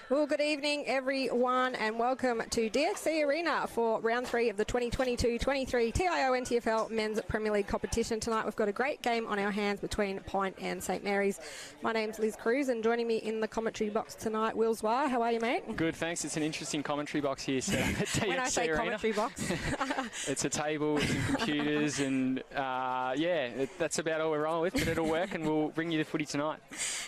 Well, good evening, everyone, and welcome to DXC Arena for round 3 of the 2022-23 TIO NTFL Men's Premier League competition. Tonight we've got a great game on our hands between PINT and St Mary's. My name's Liz Cruz, and joining me in the commentary box tonight, Will Zwar. How are you, mate? Good, thanks. It's an interesting commentary box here set up at DXC When I say Arena. commentary box. It's a table with some computers and, that's about all we're rolling with, but it'll work and we'll bring you the footy tonight.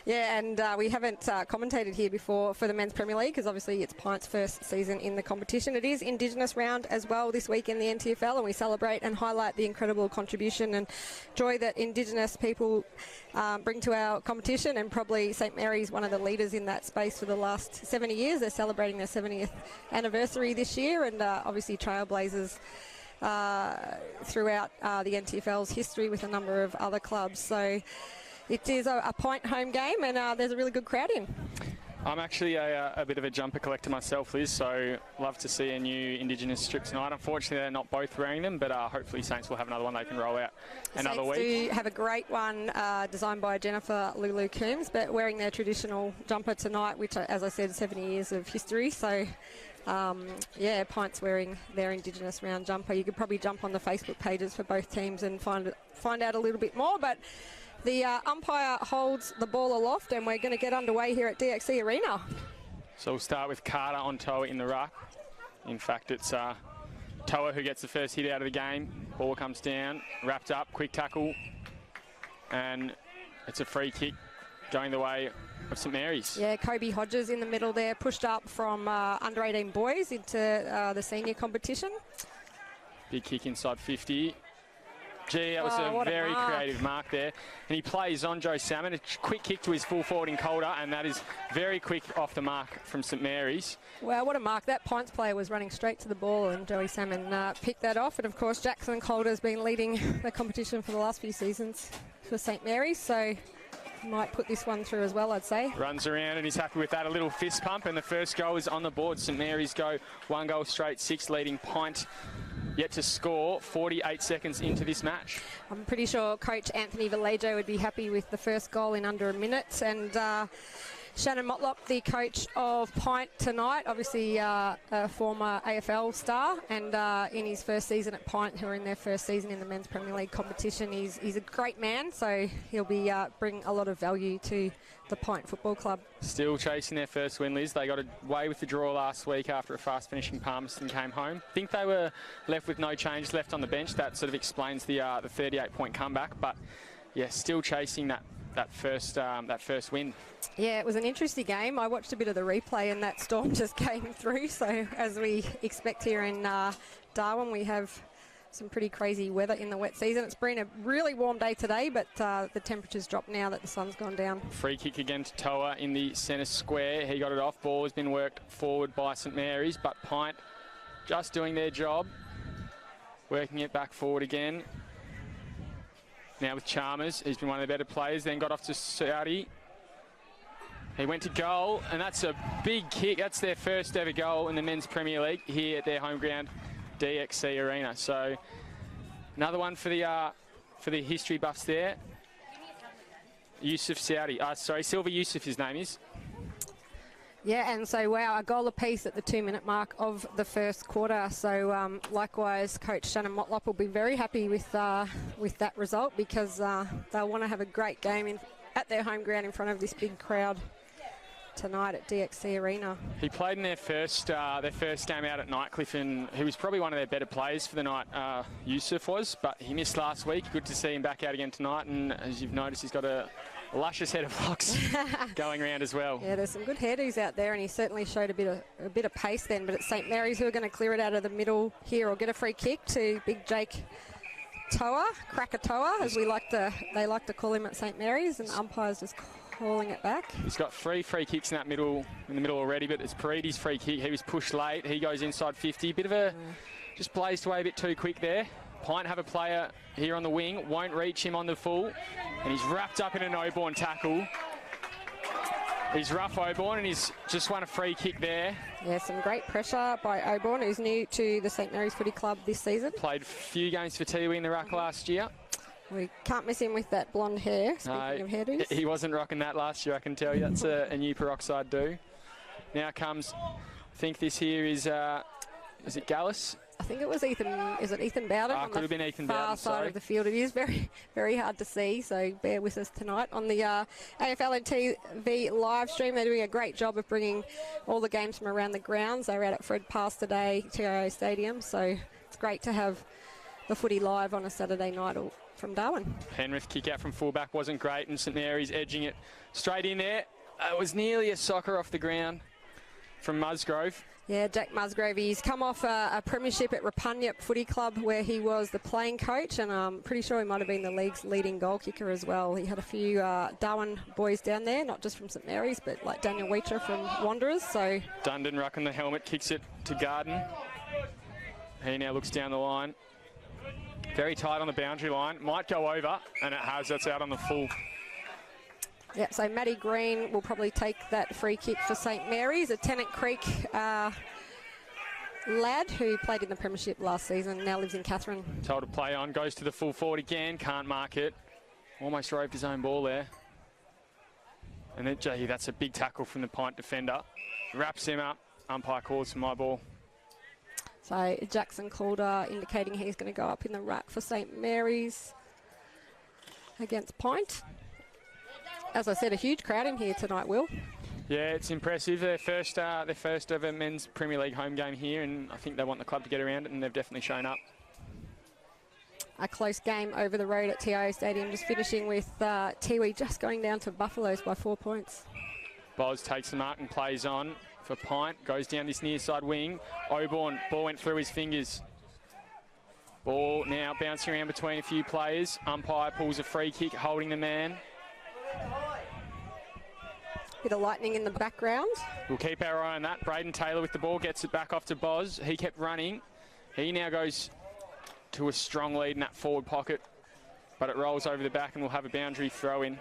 Yeah, and we haven't commentated here before for the Men's Premier League because obviously it's PINT's first season in the competition. It is Indigenous round as well this week in the NTFL, and we celebrate and highlight the incredible contribution and joy that Indigenous people bring to our competition, and probably St Mary's one of the leaders in that space for the last 70 years. They're celebrating their 70th anniversary this year, and obviously trailblazers throughout the NTFL's history with a number of other clubs. So it is a PINT home game, and there's a really good crowd in. I'm actually a bit of a jumper collector myself, Liz, so love to see a new Indigenous strip tonight. Unfortunately, they're not both wearing them, but hopefully Saints will have another one they can roll out another week. Saints do have a great one designed by Jennifer Lulu Coombs, but wearing their traditional jumper tonight, which, as I said, 70 years of history. So, PINT's wearing their Indigenous round jumper. You could probably jump on the Facebook pages for both teams and find out a little bit more, but the umpire holds the ball aloft, and we're going to get underway here at DXC Arena. So we'll start with Carter on Toa in the ruck. In fact, it's Toa who gets the first hit out of the game. Ball comes down, wrapped up, quick tackle, and it's a free kick going the way of St Mary's. Yeah, Kobe Hodges in the middle there, pushed up from under-18 boys into the senior competition. Big kick inside 50. Gee, that was a very creative mark there. And he plays on Joe Salmon. A quick kick to his full forward in Calder, and that is very quick off the mark from St Mary's. Well, what a mark. That PINT's player was running straight to the ball, and Joey Salmon picked that off. And, of course, Jackson Calder's been leading the competition for the last few seasons for St Mary's, so might put this one through as well, I'd say. Runs around and he's happy with that. A little fist pump, and the first goal is on the board. St Mary's go 1 goal straight, 6 leading PINT. Yet to score 48 seconds into this match. I'm pretty sure Coach Anthony Vallejo would be happy with the first goal in under a minute. And Shannon Motlop, the coach of PINT tonight, obviously a former AFL star, and in his first season at PINT, who are in their first season in the Men's Premier League competition, he's a great man, so he'll be bring a lot of value to the PINT Football Club. Still chasing their first win, Liz. They got away with the draw last week after a fast-finishing Palmerston came home. I think they were left with no change left on the bench. That sort of explains the 38-point comeback, but yeah, still chasing that first win. Yeah, it was an interesting game. I watched a bit of the replay, and that storm just came through. So as we expect here in Darwin, we have some pretty crazy weather in the wet season. It's been a really warm day today, but the temperature's dropped now that the sun's gone down. Free kick again to Toa in the centre square. He got it off. Ball has been worked forward by St Mary's, but PINT just doing their job, working it back forward again. Now with Chalmers, he's been one of the better players, then got off to Saudi. He went to goal, and that's a big kick. That's their first ever goal in the Men's Premier League here at their home ground, DXC Arena. So another one for the history buffs there. Yusuf Saudi, Silva Yusuf his name is. Yeah, and so, wow, a goal apiece at the 2-minute mark of the first quarter. So, likewise, Coach Shannon Motlop will be very happy with that result, because they'll want to have a great game at their home ground in front of this big crowd tonight at DXC Arena. He played in their first game out at Nightcliff, and he was probably one of their better players for the night, Yusuf was, but he missed last week. Good to see him back out again tonight, and as you've noticed, he's got a luscious head of locks going around as well. Yeah, there's some good hairdos out there, and he certainly showed a bit of pace then, but it's St Mary's who are going to clear it out of the middle here, or get a free kick to Big Jake Toa, Krakatoa, as they like to call him at St Mary's, and the umpire's just calling it back. He's got 3 free kicks in the middle already, but it's Paridi's free kick. He was pushed late. He goes inside 50. Bit of a just blazed away a bit too quick there. PINT have a player here on the wing, won't reach him on the full, and he's wrapped up in an Oborn tackle. He's rough Oborn, and he's just won a free kick there. Yeah, some great pressure by Oborn, who's new to the St Mary's Footy Club this season. Played a few games for Tiwi in the ruck last year. We can't miss him with that blonde hair, speaking of hairdos. He wasn't rocking that last year, I can tell you. That's a new peroxide do. Now comes, I think this here is it Gallus? I think it was Ethan. Is it Ethan Bowden? Could have been Ethan far Bowden, side of the field. It is very, very hard to see, so bear with us tonight on the AFL TV live stream. They're doing a great job of bringing all the games from around the grounds. They were out at Fred Pass today, TIO Stadium, so it's great to have the footy live on a Saturday night from Darwin. Penrith kick out from fullback wasn't great, and St Mary's edging it straight in there. It was nearly a soccer off the ground from Musgrove. Yeah, Jack Musgrove, he's come off a premiership at Rapunyup Footy Club where he was the playing coach, and I'm pretty sure he might have been the league's leading goal kicker as well. He had a few Darwin boys down there, not just from St Mary's, but like Daniel Weecher from Wanderers. So Dundon rucking the helmet, kicks it to Garden. He now looks down the line. Very tight on the boundary line. Might go over, and it has. That's out on the full. Yeah, so Matty Green will probably take that free kick for St Mary's, a Tennant Creek lad who played in the premiership last season, now lives in Katherine. Told to play on, goes to the full forward again, can't mark it. Almost roved his own ball there. And then, gee, that's a big tackle from the Pint defender. Wraps him up, umpire calls for my ball. So Jackson Calder indicating he's going to go up in the rack for St Mary's against Pint. As I said, a huge crowd in here tonight, Will. Yeah, it's impressive. Their first ever men's Premier League home game here, and I think they want the club to get around it, and they've definitely shown up. A close game over the road at TIO Stadium, just finishing with Tiwi just going down to Buffaloes by 4 points. Boz takes the mark and plays on for Pint. Goes down this near side wing. Oborn, ball went through his fingers. Ball now bouncing around between a few players. Umpire pulls a free kick, holding the man. Bit of lightning in the background. We'll keep our eye on that. Braden Taylor with the ball, gets it back off to Boz. He kept running. He now goes to a strong lead in that forward pocket, but it rolls over the back and we'll have a boundary throw in.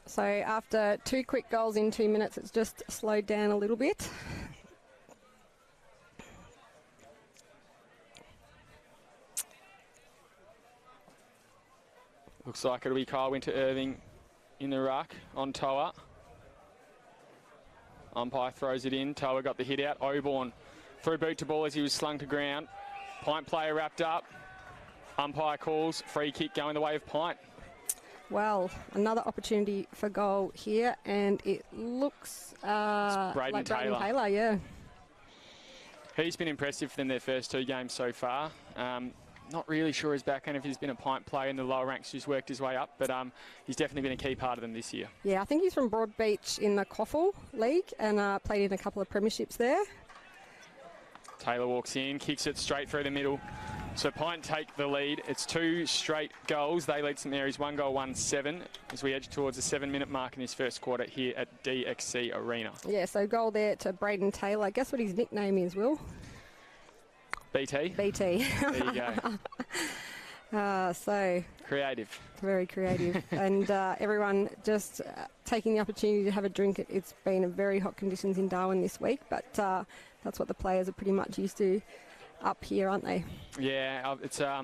So after 2 quick goals in 2 minutes, it's just slowed down a little bit. Looks like it'll be Kyle Winter-Irving in the ruck on Toa. Umpire throws it in. Toa got the hit out. Oborn through boot to ball as he was slung to ground. Pint player wrapped up. Umpire calls. Free kick going the way of Pint. Well, another opportunity for goal here, and it looks Braden like Taylor. Braden Taylor, yeah. He's been impressive for them their first 2 games so far. Not really sure his backhand if he's been a Pint player in the lower ranks who's worked his way up, but he's definitely been a key part of them this year. Yeah, I think he's from Broadbeach in the Coffle League and played in a couple of premierships there. Taylor walks in, kicks it straight through the middle. So Pint take the lead. It's 2 straight goals. They lead St Mary's 1 goal, 1-7 as we edge towards the 7-minute mark in this first quarter here at DXC Arena. Yeah, so goal there to Braden Taylor. Guess what his nickname is, Will? BT. BT. There you go. So creative. Very creative. And everyone just taking the opportunity to have a drink. It's been very hot conditions in Darwin this week, but that's what the players are pretty much used to up here, aren't they? Yeah, it's I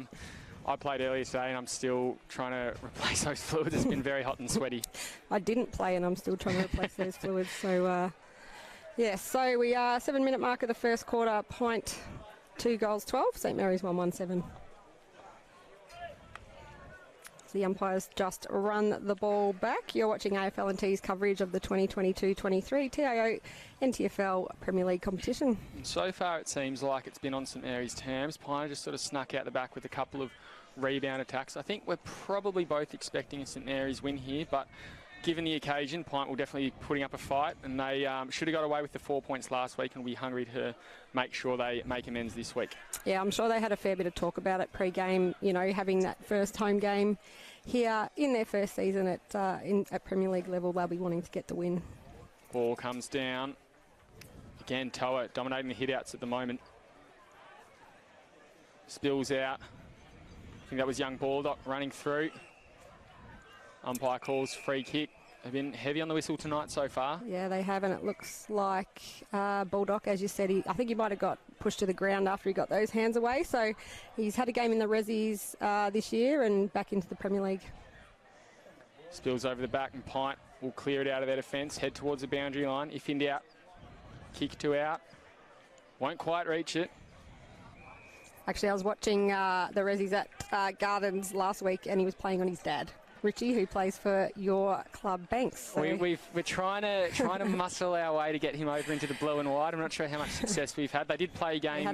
played earlier today and I'm still trying to replace those fluids. It's been very hot and sweaty. I didn't play and I'm still trying to replace those fluids. So, yeah, so we are 7-minute mark of the first quarter. Pint 2 goals, 12. St Mary's 1-1-7. The umpires just run the ball back. You're watching AFL&T's coverage of the 2022-23 TIO NTFL Premier League competition. So far it seems like it's been on St Mary's terms. Pine just sort of snuck out the back with a couple of rebound attacks. I think we're probably both expecting a St Mary's win here, but given the occasion, Pint will definitely be putting up a fight, and they should have got away with the 4 points last week and will be hungry to make sure they make amends this week. Yeah, I'm sure they had a fair bit of talk about it pre-game, you know, having that first home game here in their first season at Premier League level. They'll be wanting to get the win. Ball comes down. Again, Toa dominating the hit-outs at the moment. Spills out. I think that was young Baldock running through. Umpire calls free kick. They've been heavy on the whistle tonight so far. Yeah, they have, and it looks like Baldock, as you said, I think he might have got pushed to the ground after he got those hands away. So he's had a game in the Rezzies this year and back into the Premier League. Spills over the back, and Pint will clear it out of their defence, head towards the boundary line. If in doubt, kick to out. Won't quite reach it. Actually, I was watching the Rezzies at Gardens last week, and he was playing on his dad, Richie, who plays for your club, Banks. So. We're trying to muscle our way to get him over into the blue and white. I'm not sure how much success we've had. They did play a game,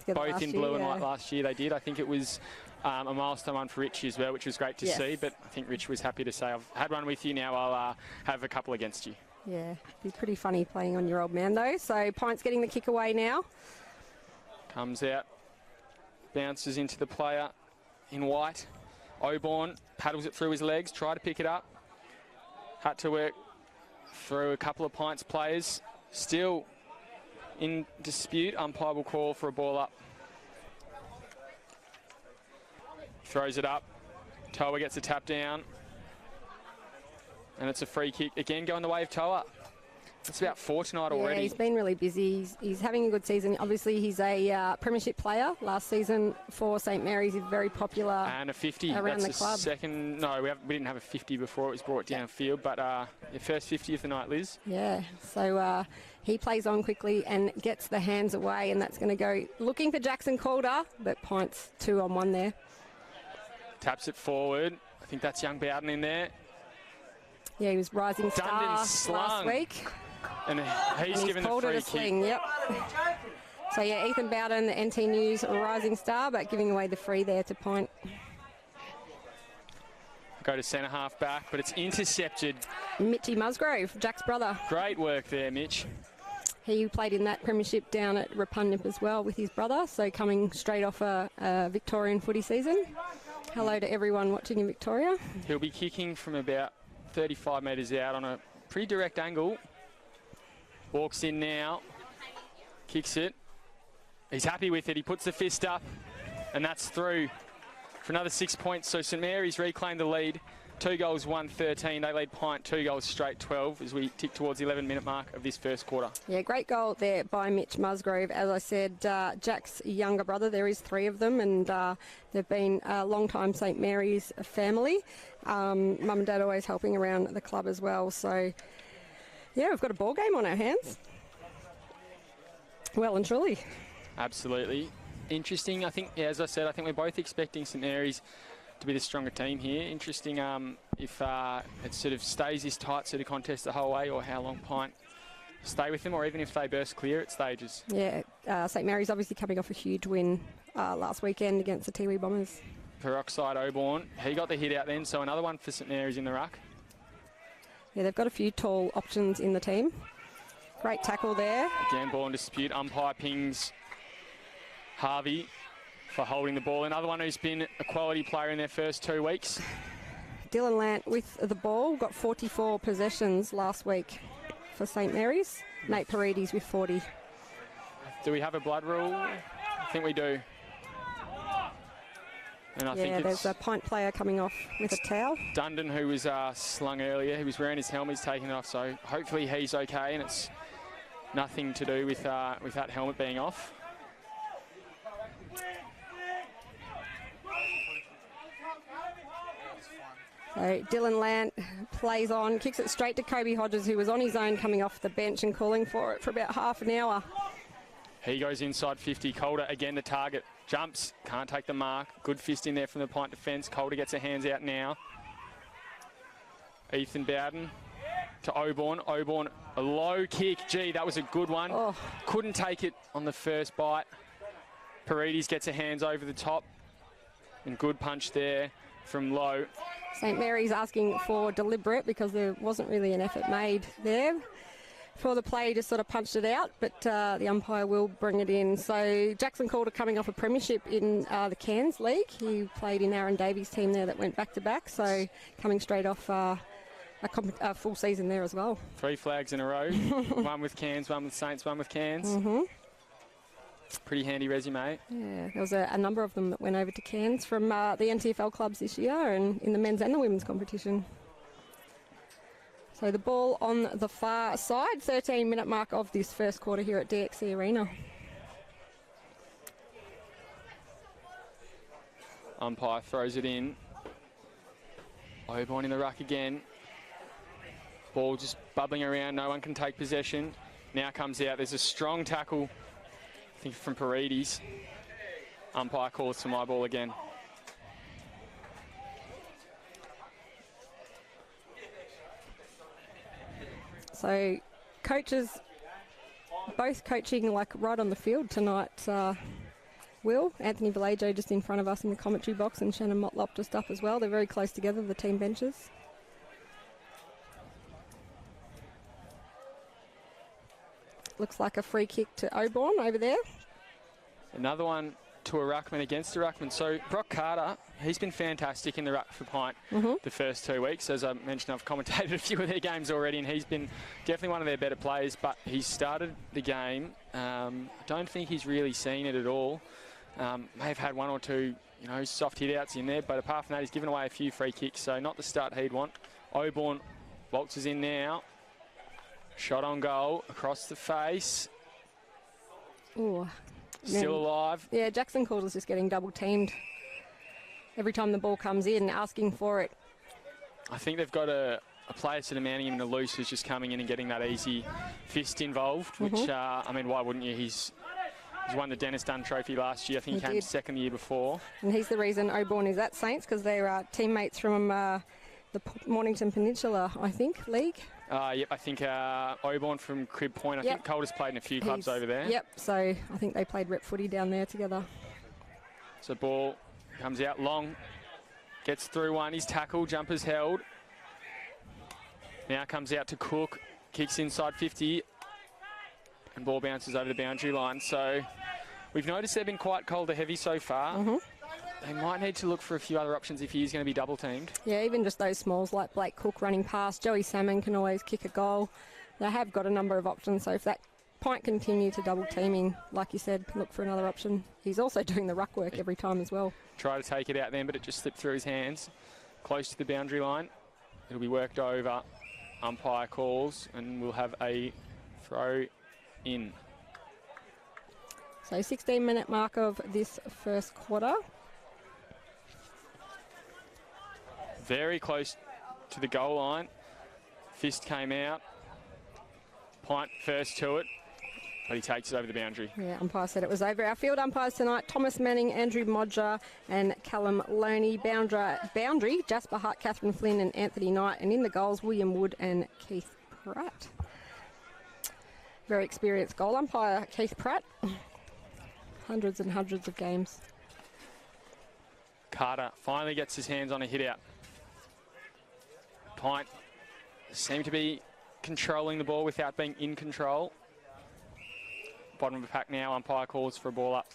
both in blue and white last year. They did. I think it was a milestone one for Richie as well, which was great to see. But I think Rich was happy to say, I've had one with you, now I'll have a couple against you. Yeah, be pretty funny playing on your old man, though. So Pint's getting the kick away now. Comes out, bounces into the player in white. Oborn paddles it through his legs, try to pick it up. Had to work through a couple of Pints players. Still in dispute. Umpire will call for a ball up. Throws it up. Toa gets a tap down. And it's a free kick. Again, going the way of Toa. It's about 4 tonight already. Yeah, he's been really busy. He's having a good season. Obviously, he's a premiership player. Last season for St Mary's, he's very popular. And a 50. Around That's the club. Second. No, we didn't have a 50 before it was brought downfield, but your first 50 of the night, Liz. Yeah, so he plays on quickly and gets the hands away, and that's going to go looking for Jackson Calder, but Pints 2-on-1 there. Taps it forward. I think that's young Bowden in there. Yeah, he was rising star slung. last week. And he's given the free kick. Sling, yep. So, yeah, Ethan Bowden, the NT News rising star, but giving away the free there to Pint. Go to centre half back, but it's intercepted. Mitchy Musgrove, Jack's brother. Great work there, Mitch. He played in that premiership down at Repugnant as well with his brother, so coming straight off a Victorian footy season. Hello to everyone watching in Victoria. He'll be kicking from about 35 metres out on a pretty direct angle. Walks in now, kicks it. He's happy with it. He puts the fist up, and that's through for another 6 points. So St Mary's reclaimed the lead. 2 goals, 1-13. They lead Pint 2 goals straight, 12, as we tick towards the 11-minute mark of this first quarter. Yeah, great goal there by Mitch Musgrove. As I said, Jack's younger brother, there is 3 of them, and they've been a long-time St Mary's family. Mum and Dad always helping around the club as well. So, yeah, we've got a ball game on our hands. Well and truly. Absolutely. Interesting. I think, as I said, I think we're both expecting St Mary's to be the stronger team here. Interesting if it sort of stays this tight sort of contest the whole way, or how long Pint stay with them, or even if they burst clear at stages. Yeah, St Mary's obviously coming off a huge win last weekend against the Tiwi Bombers. Peroxide Oborn, he got the hit out then, so another one for St Mary's in the ruck. Yeah, they've got a few tall options in the team. Great tackle there. Again, ball in dispute. Umpire pings Harvey for holding the ball. Another one who's been a quality player in their first 2 weeks. Dylan Lant with the ball. Got 44 possessions last week for St Mary's. Nate Paredes with 40. Do we have a blood rule? I think we do. And I think there's a Pint player coming off with a towel. Dundon, who was slung earlier, he was wearing his helmet, he's taking it off, so hopefully he's okay, and it's nothing to do with that helmet being off. So Dylan Lant plays on, kicks it straight to Kobe Hodges, who was on his own coming off the bench and calling for it for about half an hour. He goes inside 50. Calder again the target. Jumps, can't take the mark. Good fist in there from the Pint defence. Calder gets her hands out now. Ethan Bowden to Oborn. Oborn, a low kick. Gee, that was a good one. Oh. Couldn't take it on the first bite. Paredes gets her hands over the top. And good punch there from Lowe. St Mary's asking for deliberate because there wasn't really an effort made there. For the play, just sort of punched it out, but the umpire will bring it in. So Jackson Calder coming off a premiership in the Cairns League. He played in Aaron Davies' team there that went back-to-back, so coming straight off a full season there as well. 3 flags in a row. One with Cairns, one with Saints, one with Cairns. Mm-hmm. Pretty handy resume. Yeah, there was a number of them that went over to Cairns from the NTFL clubs this year, and in the men's and the women's competition. So the ball on the far side, 13-minute mark of this first quarter here at DXC Arena. Umpire throws it in. Oborn in the ruck again. Ball just bubbling around. No one can take possession. Now comes out. There's a strong tackle, I think, from Paredes. Umpire calls for my ball again. So coaches both coaching like right on the field tonight. Will, Anthony Vallejo just in front of us in the commentary box, and Shannon Motlop just up as well. They're very close together, the team benches. Looks like a free kick to Auburn over there. Another one to a ruckman against a ruckman. So Brock Carter, he's been fantastic in the ruck for Pint the first 2 weeks. As I mentioned, I've commentated a few of their games already, and he's been definitely one of their better players, but he's started the game. I don't think he's really seen it at all. May have had one or two, soft hit-outs in there, but apart from that, he's given away a few free kicks, so not the start he'd want. Auburn waltzes in now. Shot on goal, across the face. Ooh. Still alive. Yeah, Jackson Calder's just getting double teamed every time the ball comes in, asking for it. I think they've got a player sort of manning him in the loose who's just coming in and getting that easy fist involved, which, why wouldn't you? He's won the Dennis Dunn Trophy last year. I think he came second the year before. And he's the reason Auburn is at Saints, because they're teammates from the Mornington Peninsula, I think, league. Yep, I think Auburn from Crib Point. I think Calder's played in a few clubs over there. Yep, so I think they played rep footy down there together. So ball comes out long, gets through one, he's tackled, jumper's held. Now comes out to Cook, kicks inside 50, and ball bounces over the boundary line. So we've noticed they've been quite Calder heavy so far. They might need to look for a few other options if he is going to be double teamed. Yeah, even just those smalls like Blake Cook running past. Joey Salmon can always kick a goal. They have got a number of options, so if that Pint continue to double teaming, like you said, look for another option. He's also doing the ruck work every time as well. Try to take it out then, but it just slipped through his hands. Close to the boundary line. It'll be worked over. Umpire calls, and we'll have a throw in. So 16-minute mark of this first quarter. Very close to the goal line. Fist came out. Pint first to it, but he takes it over the boundary. Yeah, umpire said it was over. Our field umpires tonight, Thomas Manning, Andrew Modger and Callum Loney. Boundary, Jasper Hart, Catherine Flynn and Anthony Knight. And in the goals, William Wood and Keith Pratt. Very experienced goal umpire, Keith Pratt. Hundreds and hundreds of games. Carter finally gets his hands on a hit out. Pint seem to be controlling the ball without being in control. Bottom of the pack now, umpire calls for a ball up.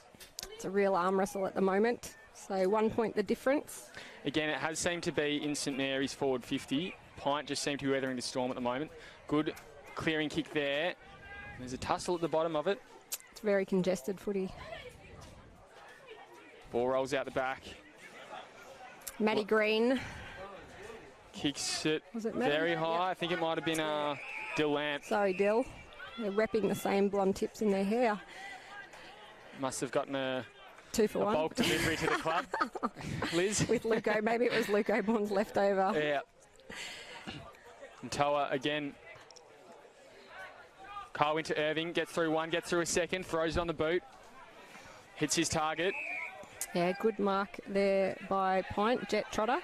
It's a real arm wrestle at the moment, so 1 point the difference. Again, it has seemed to be in St Mary's forward 50. Pint just seemed to be weathering the storm at the moment. Good clearing kick there. There's a tussle at the bottom of it. It's very congested footy. Ball rolls out the back. Maddie Green. Kicks it very high. I think it might have been Dill Lamp. Sorry, Dill. They're repping the same blonde tips in their hair. Must have gotten a 2 for 1 bulk delivery to the club. Liz? With Luco. Maybe it was Luco Bond's leftover. Yeah. And Toa again. Kyle Winter Irving gets through one, gets through a second, throws it on the boot. Hits his target. Yeah, good mark there by Pint. Jet Trotter.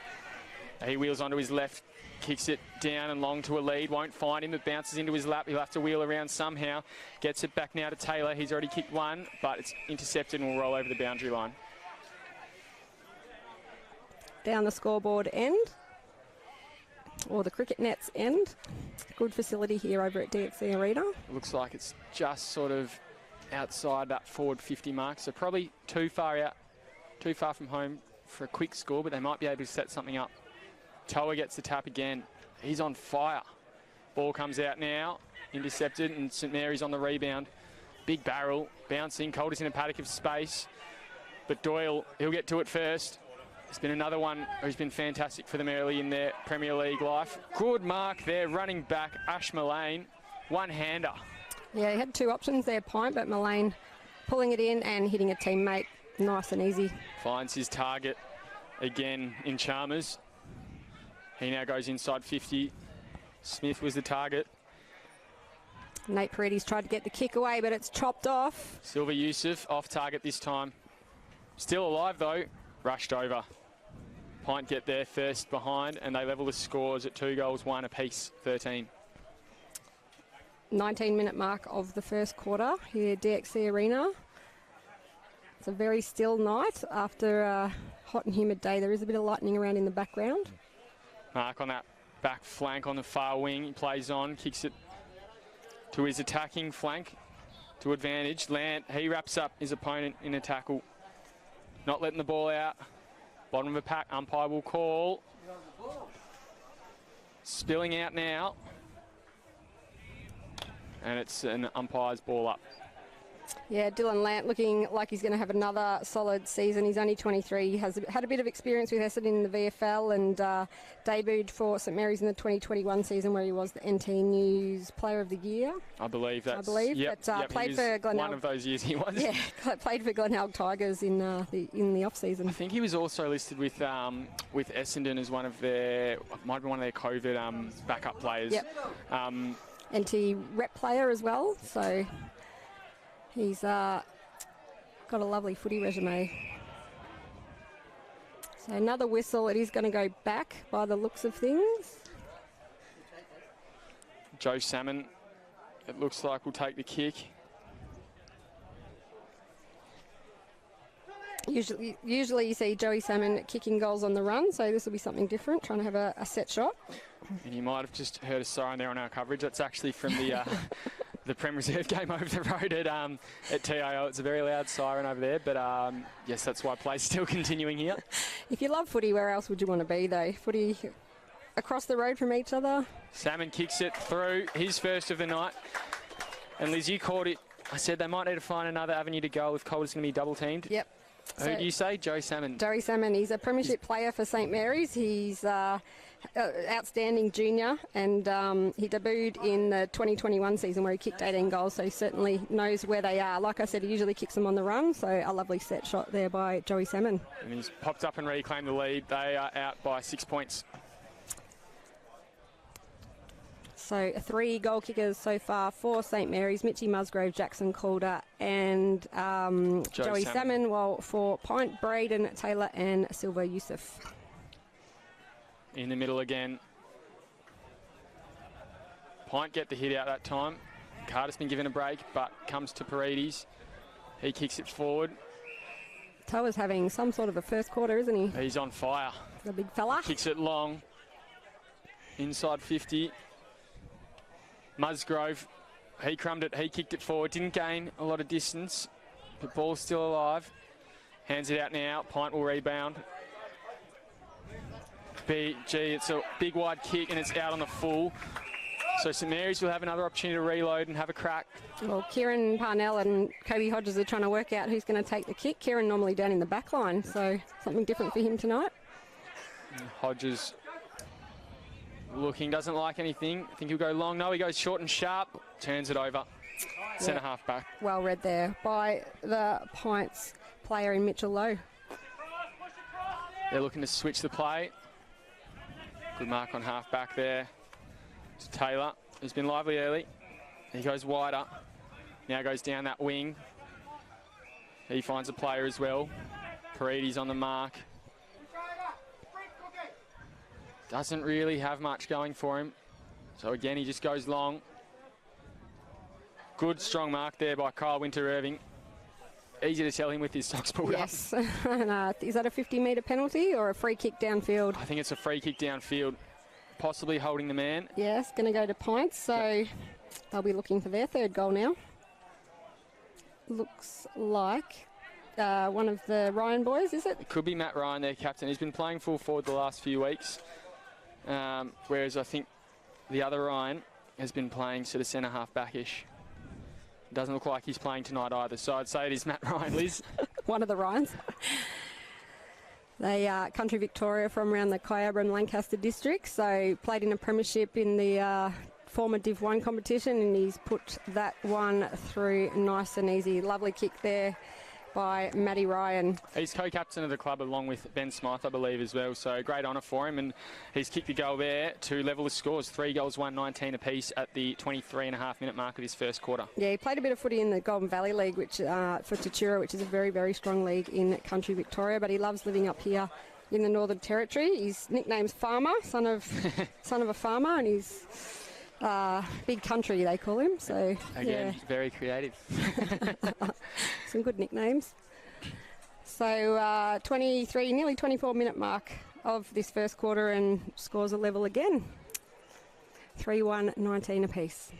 He wheels onto his left, kicks it down and long to a lead. Won't find him. It bounces into his lap. He'll have to wheel around somehow. Gets it back now to Taylor. He's already kicked one, but it's intercepted and will roll over the boundary line. Down the scoreboard end, or the cricket net's end. Good facility here over at DXC Arena. It looks like it's just sort of outside that forward 50 mark, so probably too far out, too far from home for a quick score, but they might be able to set something up. Toa gets the tap again. He's on fire. Ball comes out now, intercepted, and St Mary's on the rebound. Big barrel, bouncing. Calder's in a paddock of space, but Doyle, he'll get to it first. There's been another one who's been fantastic for them early in their Premier League life. Good mark there, running back, Ash Mullane. One-hander. Yeah, he had 2 options there, Pint, but Mullane pulling it in and hitting a teammate. Nice and easy. Finds his target again in Chalmers. He now goes inside 50. Smith was the target. Nate Paredes tried to get the kick away, but it's chopped off. Silva Yusuf off target this time. Still alive though, rushed over. Pint get there first behind, and they level the scores at 2 goals, 1 apiece, 13. 19-minute mark of the first quarter here at DXC Arena. It's a very still night after a hot and humid day. There is a bit of lightning around in the background. Mark on that back flank on the far wing. He plays on, kicks it to his attacking flank to advantage. Lant, he wraps up his opponent in a tackle. Not letting the ball out. Bottom of the pack, umpire will call. Spilling out now. And it's an umpire's ball up. Yeah, Dylan Lant looking like he's going to have another solid season. He's only 23. He has had a bit of experience with Essendon in the VFL and debuted for St Mary's in the 2021 season, where he was the NT News Player of the Year. I believe that's... Yep, played for Glenelg. One of those years he was. Yeah, played for Glenelg Tigers in the off-season. I think he was also listed with Essendon as one of their... Might have been one of their COVID backup players. Yep. NT rep player as well, so... He's got a lovely footy resume. So another whistle. It is going to go back by the looks of things. Joe Salmon, it looks like, will take the kick. Usually you see Joey Salmon kicking goals on the run, so this will be something different, trying to have a set shot. And you might have just heard a siren there on our coverage. That's actually from the... the Prem Reserve game over the road at TIO. It's a very loud siren over there, but yes, that's why play's still continuing here. If you love footy, where else would you want to be, though? Footy across the road from each other. Salmon kicks it through, his first of the night. And Liz, you called it. I said they might need to find another avenue to go if Calder's going to be double teamed. Yep. Who do you say? Joey Salmon. Joey Salmon. He's a premiership player for St Mary's. He's outstanding junior, and he debuted in the 2021 season where he kicked 18 goals, so he certainly knows where they are. Like I said, he usually kicks them on the run, so a lovely set shot there by Joey Salmon. And he's popped up and reclaimed the lead. They are out by 6 points. So 3 goal kickers so far for St Mary's: Mitchie Musgrove, Jackson Calder and Joey Salmon, while for Pint, Braden Taylor and Silva Yusuf. In the middle again. Pint get the hit out that time. Carter's been given a break, but comes to Paredes. He kicks it forward. Toa's having some sort of a first quarter, isn't he? He's on fire. The big fella. Kicks it long. Inside 50. Musgrove, he crumbed it, he kicked it forward. Didn't gain a lot of distance. The ball's still alive. Hands it out now. Pint will rebound. It's a big wide kick and it's out on the full. So St Mary's will have another opportunity to reload and have a crack. Well, Kieran Parnell and Kobe Hodges are trying to work out who's going to take the kick. Kieran normally down in the back line, so something different for him tonight. Hodges looking, doesn't like anything. I think he'll go long. No, he goes short and sharp. Turns it over. Centre half back. Well read there by the Pints player in Mitchell Lowe. They're looking to switch the play. Good mark on half back there. It's Taylor, who's been lively early. He goes wider. Now goes down that wing. He finds a player as well. Paredes on the mark. Doesn't really have much going for him. So again, he just goes long. Good strong mark there by Kyle Winter-Irving. Easy to tell him with his socks pulled up. Yes. Is that a 50-metre penalty or a free kick downfield? I think it's a free kick downfield, possibly holding the man. Yes, going to go to Pints, so they'll be looking for their third goal now. Looks like one of the Ryan boys, is it? It could be Matt Ryan, their captain. He's been playing full forward the last few weeks, whereas I think the other Ryan has been playing sort of centre half backish. Doesn't look like he's playing tonight either, so I'd say it is Matt Ryan, Liz. One of the Ryans. They are country Victoria from around the Kyabra and Lancaster district, so played in a premiership in the former Div 1 competition, and he's put that one through nice and easy. Lovely kick there by Matty Ryan. He's co-captain of the club along with Ben Smythe, I believe, as well. So great honour for him. And he's kicked the goal there to level the scores. 3 goals, 19 apiece at the 23.5-minute mark of this first quarter. Yeah, he played a bit of footy in the Golden Valley League, which for Tatura, which is a very, very strong league in country Victoria. But he loves living up here in the Northern Territory. His nickname's Farmer, son of a farmer, and he's big country, they call him. So again, very creative. Some good nicknames. So 23, nearly 24-minute mark of this first quarter, and scores are level again. 3-1, 19 apiece.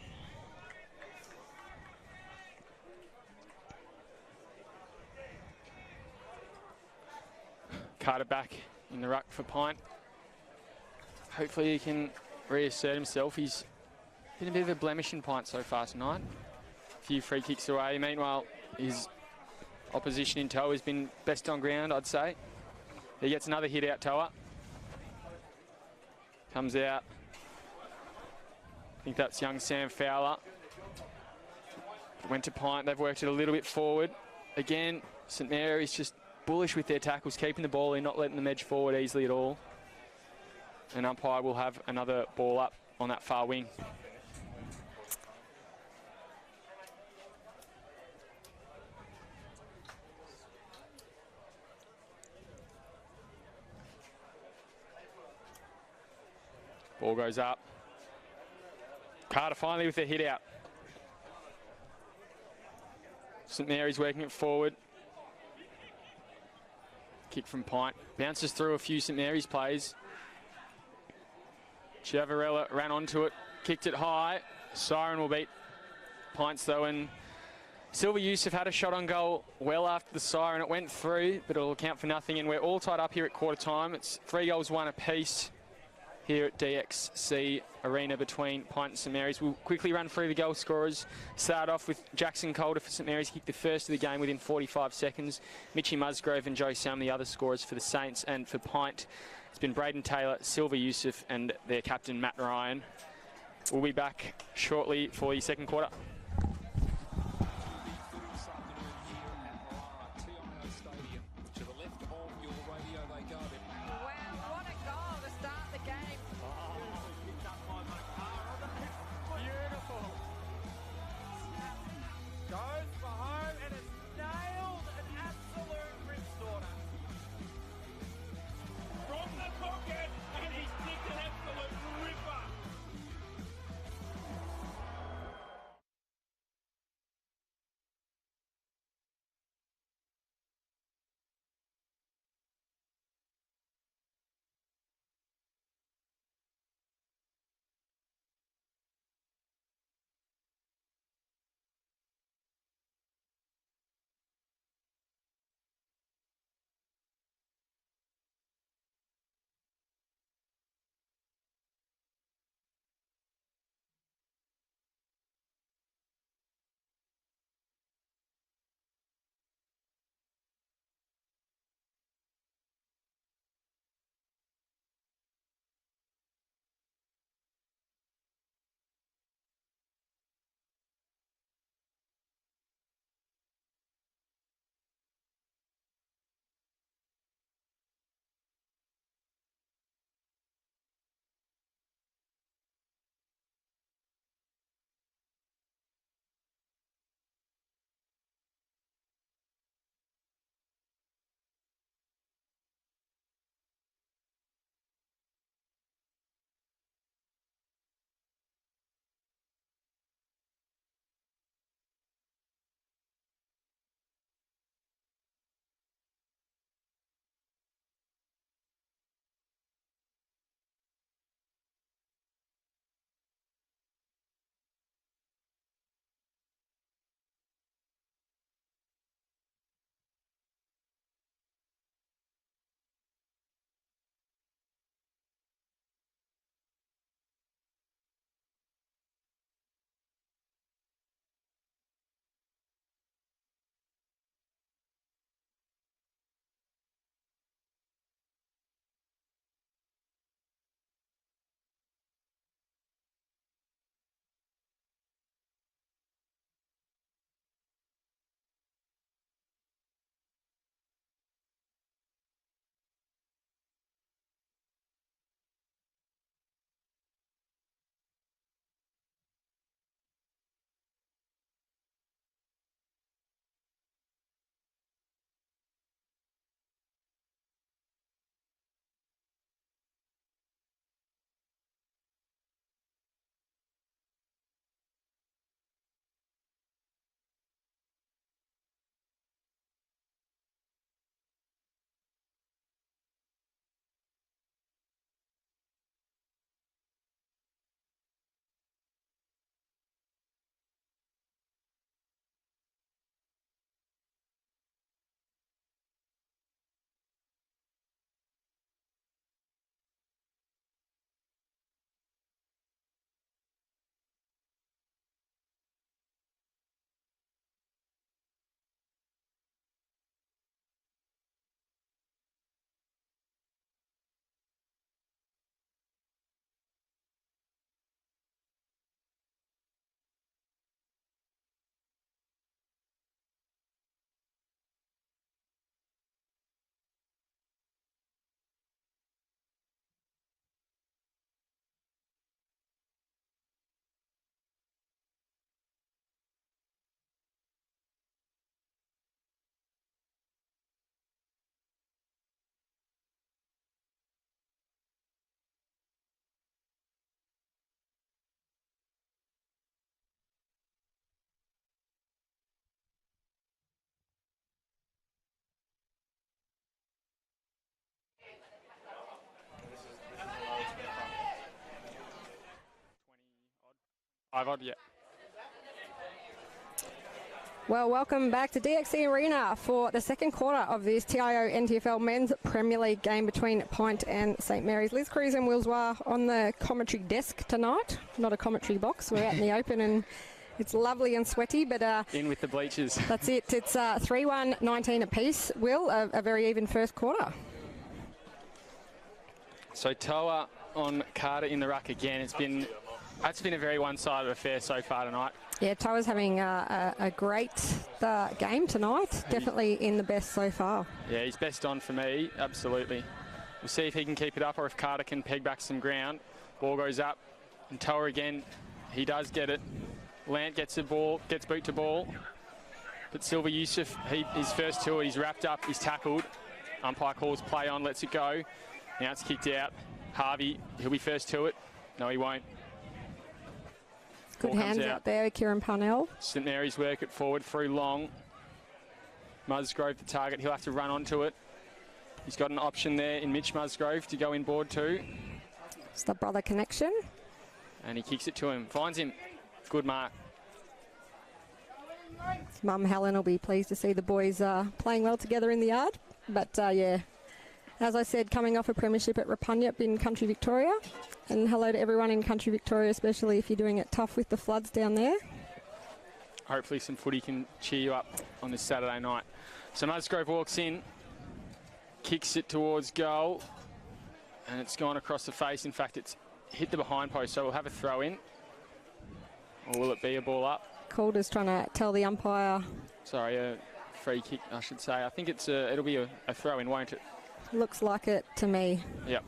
Carter back in the ruck for Pint. Hopefully he can reassert himself. He's been a bit of a blemish in Pint so far tonight. A few free kicks away. Meanwhile, his opposition in Toa has been best on ground, I'd say. He gets another hit out, Toa. Comes out. I think that's young Sam Fowler. Went to Pint. They've worked it a little bit forward. Again, St Mary's just bullish with their tackles, keeping the ball in, not letting them edge forward easily at all. And umpire will have another ball up on that far wing. Ball goes up. Carter finally with a hit out. St Mary's working it forward. Kick from Pint. Bounces through a few St Mary's players. Chiavarella ran onto it, kicked it high. Siren will beat Pints though, and Silver Yusuf had a shot on goal well after the siren. It went through, but it'll count for nothing, and we're all tied up here at quarter time. It's 3 goals, 1 apiece here at DXC Arena between Pint and St Mary's. We'll quickly run through the goal scorers. Start off with Jackson Calder for St Mary's. Kicked the first of the game within 45 seconds. Mitchy Musgrove and Joe Sam, the other scorers for the Saints. And for Pint, it's been Braden Taylor, Silver Yusuf and their captain Matt Ryan. We'll be back shortly for the second quarter. 5 odd, yeah. Well, welcome back to DXC Arena for the second quarter of this TIO NTFL Men's Premier League game between PINT and St Mary's. Liz Cruz and Wills Wah on the commentary desk tonight, not a commentary box. We're out in the open and it's lovely and sweaty, but... in with the bleachers. That's it. It's 3-1, 19 apiece. Will, a very even first quarter. So Toa on Carter in the ruck again. That's been a very one-sided affair so far tonight. Yeah, Toa's having a great game tonight. Definitely in the best so far. Yeah, he's best on for me, absolutely. We'll see if he can keep it up or if Carter can peg back some ground. Ball goes up, and Toa again, he does get it. Lant gets the ball, gets boot to ball. But Silva Yusuf, he's first to it, he's wrapped up, he's tackled. Umpire calls play on, lets it go. Now it's kicked out. Harvey, he'll be first to it. No, he won't. Good hands out there, Kieran Parnell. St Mary's work it forward through long. Musgrove the target, he'll have to run onto it. He's got an option there in Mitch Musgrove to go inboard too. It's the brother connection. And he kicks it to him, finds him. Good mark. His mum Helen will be pleased to see the boys playing well together in the yard. But yeah, as I said, coming off a premiership at Rapunyup in Country Victoria. And hello to everyone in Country Victoria, especially if you're doing it tough with the floods down there. Hopefully some footy can cheer you up on this Saturday night. So Musgrove walks in, kicks it towards goal, and it's gone across the face. In fact, it's hit the behind post, so we'll have a throw in. Or will it be a ball up? Calder's trying to tell the umpire. Sorry, a free kick, I should say. I think it'll be a throw in, won't it? Looks like it to me. Yep.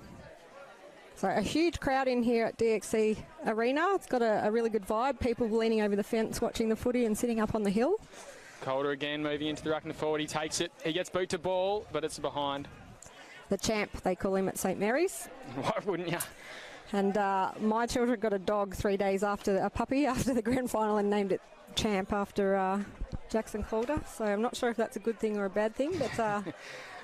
So a huge crowd in here at DXC Arena. It's got a really good vibe. People leaning over the fence watching the footy and sitting up on the hill. Calder again moving into the ruck and forward. He takes it. He gets boot to ball, but it's behind. The champ, they call him at St Mary's. Why wouldn't you? And my children got a dog 3 days after, a puppy after the grand final, and named it Champ after Jackson Calder. So I'm not sure if that's a good thing or a bad thing, but...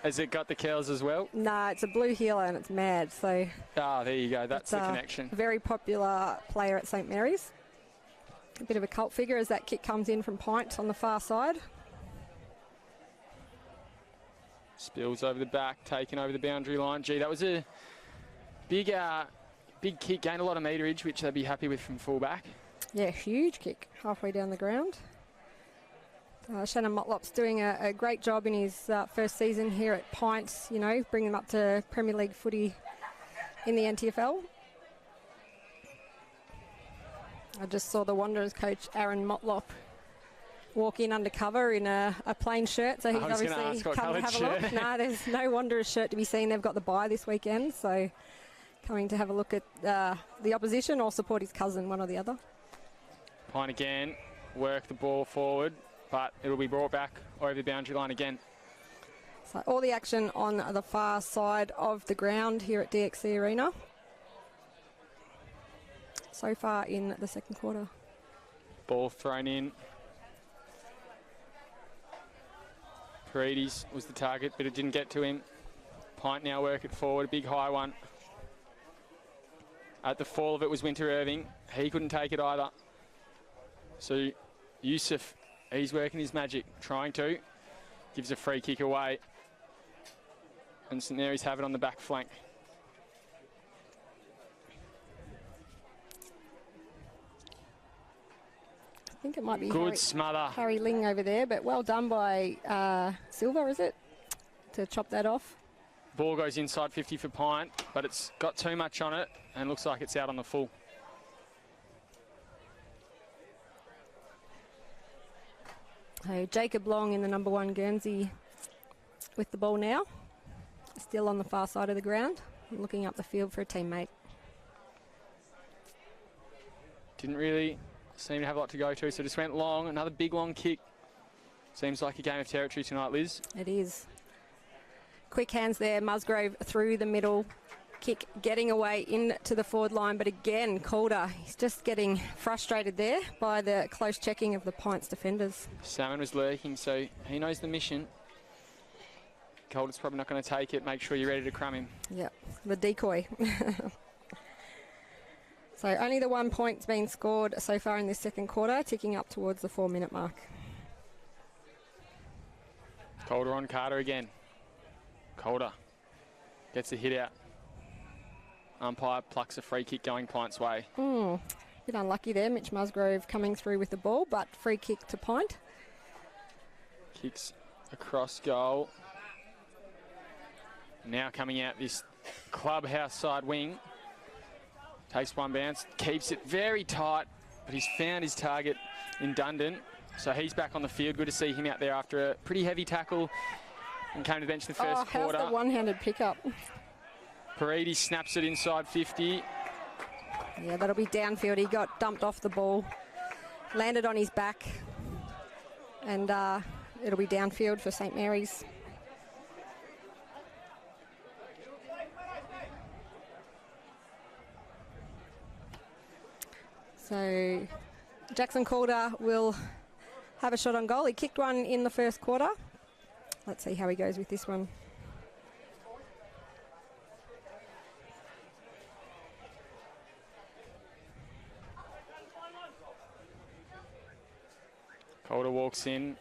Has it got the curls as well? Nah, it's a blue heeler and it's mad, so... Ah, there you go. That's the connection. Very popular player at St Mary's. A bit of a cult figure as that kick comes in from PINT on the far side. Spills over the back, taken over the boundary line. Gee, that was a big kick, gained a lot of meterage, which they'd be happy with from fullback. Yeah, huge kick halfway down the ground. Shannon Motlop's doing a great job in his first season here at PINT, you know, bringing him up to Premier League footy in the NTFL. I just saw the Wanderers coach Aaron Motlop walk in undercover in a plain shirt, so he's obviously come to have a look. No, there's no Wanderers shirt to be seen. They've got the bye this weekend, so coming to have a look at the opposition or support his cousin, one or the other. PINT again, work the ball forward, but it'll be brought back over the boundary line again. So all the action on the far side of the ground here at DXC Arena so far in the second quarter. Ball thrown in. Paredes was the target, but it didn't get to him. PINT now work it forward, a big high one. At the fall of it was Winter Irving. He couldn't take it either. So Yusuf, he's working his magic, trying to. Gives a free kick away. And St Mary's have it on the back flank. I think it might be good smother. Harry Ling over there, but well done by Silva, is it? To chop that off. Ball goes inside 50 for PINT, but it's got too much on it and looks like it's out on the full. So Jacob Long in the number 1 Guernsey with the ball now. Still on the far side of the ground, looking up the field for a teammate. Didn't really seem to have a lot to go to, so just went long. Another big long kick. Seems like a game of territory tonight, Liz. It is. Quick hands there, Musgrove through the middle. Kick getting away into the forward line, but again, Calder, he's just getting frustrated there by the close checking of the PINT's defenders. Salmon was lurking, so he knows the mission. Calder's probably not going to take it. Make sure you're ready to crumb him. Yep, the decoy. So only the 1 point's been scored so far in this second quarter, ticking up towards the 4-minute mark. Calder on Carter again. Calder gets a hit out. Umpire plucks a free kick going Pint's way. Bit unlucky there, Mitch Musgrove coming through with the ball, but free kick to Pint. Kicks across goal. Now coming out this clubhouse side wing. Takes one bounce, keeps it very tight, but he's found his target in Dundon. So he's back on the field. Good to see him out there after a pretty heavy tackle and came to the bench in the first quarter. How's the one-handed pickup? Paridi snaps it inside 50. Yeah, that'll be downfield. He got dumped off the ball, landed on his back, and it'll be downfield for St Mary's. So Jackson Calder will have a shot on goal. He kicked one in the first quarter. Let's see how he goes with this one. Calder walks in,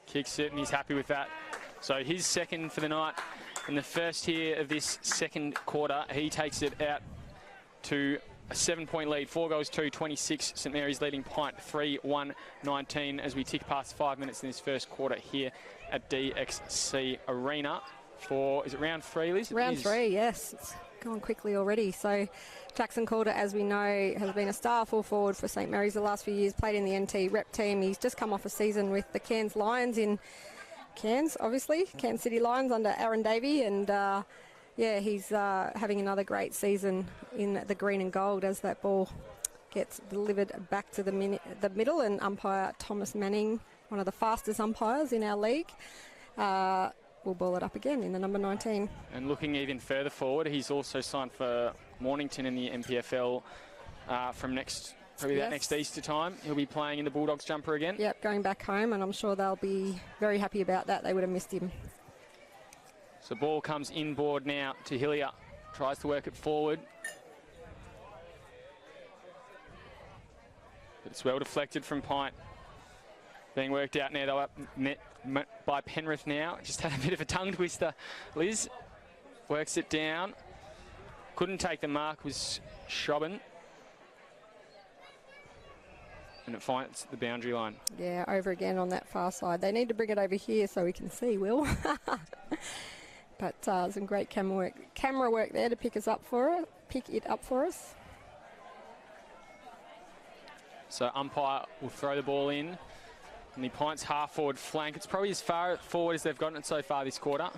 kicks it, and he's happy with that. So his second for the night. In the first here of this second quarter, he takes it out to a 7-point lead, 4 goals, 2-26. St Mary's leading Pint 3-1-19 as we tick past 5 minutes in this first quarter here at DXC Arena for, is it round 3, Liz? Round 3, yes. It's gone quickly already. So Jackson Calder, as we know, has been a star full forward for St Mary's the last few years, played in the NT rep team. He's just come off a season with the Cairns Lions in Cairns, obviously, Cairns City Lions under Aaron Davey, and yeah, he's having another great season in the green and gold as that ball gets delivered back to the middle, and umpire Thomas Manning, one of the fastest umpires in our league, will ball it up again in the number 19. And looking even further forward, he's also signed for Mornington in the NPFL from that next Easter time. He'll be playing in the Bulldogs jumper again. Yep, going back home, and I'm sure they'll be very happy about that. They would have missed him. So ball comes inboard now to Hillier. Tries to work it forward. But it's well deflected from Pint. Being worked out now though by Penrith now. Just had a bit of a tongue twister. Liz works it down. Couldn't take the mark, was Shobin. And it finds the boundary line. Yeah, over again on that far side. They need to bring it over here so we can see, Will. But some great camera work there to pick it up for us. So umpire will throw the ball in, and the Pints half forward flank. It's probably as far forward as they've gotten it so far this quarter.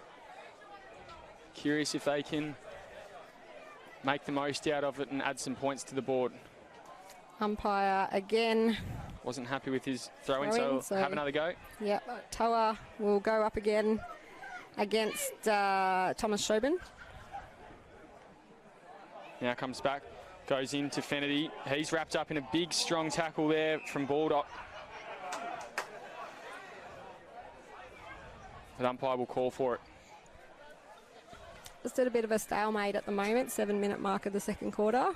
Curious if they can make the most out of it and add some points to the board. Umpire again. Wasn't happy with his throw-in, so have another go. Yep, Toa will go up again against Thomas Shobin. Now comes back, goes into Fennerty. He's wrapped up in a big, strong tackle there from Baldock. The umpire will call for it. Just at a bit of a stalemate at the moment, 7-minute mark of the second quarter.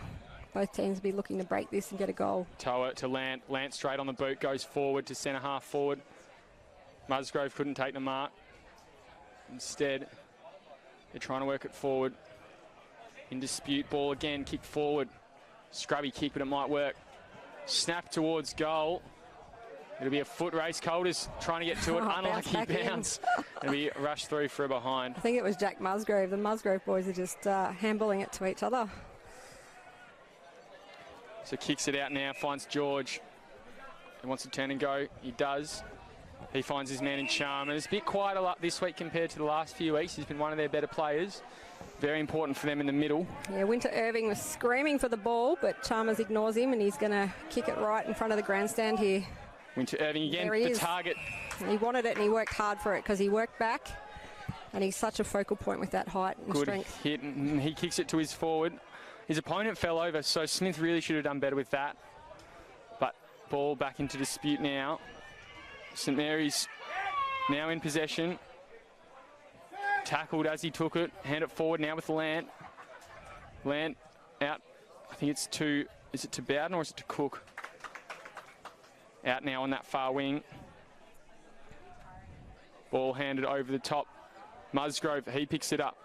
Both teams will be looking to break this and get a goal. Toa to Lant. Lant straight on the boot, goes forward to centre half forward. Musgrove couldn't take the mark. Instead, they're trying to work it forward. In dispute, ball again, kick forward. Scrubby kick, but it might work. Snap towards goal. It'll be a foot race. Calder's trying to get to it. Unlucky bounce. It'll be rushed through for a behind. I think it was Jack Musgrove. The Musgrove boys are just handballing it to each other. So kicks it out now, finds George. He wants to turn and go. He does. He finds his man in Chalmers. It's a bit quiet a lot this week compared to the last few weeks. He's been one of their better players. Very important for them in the middle. Yeah, Winter Irving was screaming for the ball, but Chalmers ignores him, and he's going to kick it right in front of the grandstand here. Winter Irving again, the target. He wanted it, and he worked hard for it because he worked back, and he's such a focal point with that height and strength. Good hit, and he kicks it to his forward. His opponent fell over, so Smith really should have done better with that. But ball back into dispute now. St Mary's now in possession. Tackled as he took it. Hand it forward now with Lant. Lant out think it's to, is it to Bowden or is it to Cook? Out now on that far wing. Ball handed over the top. Musgrove, he picks it up.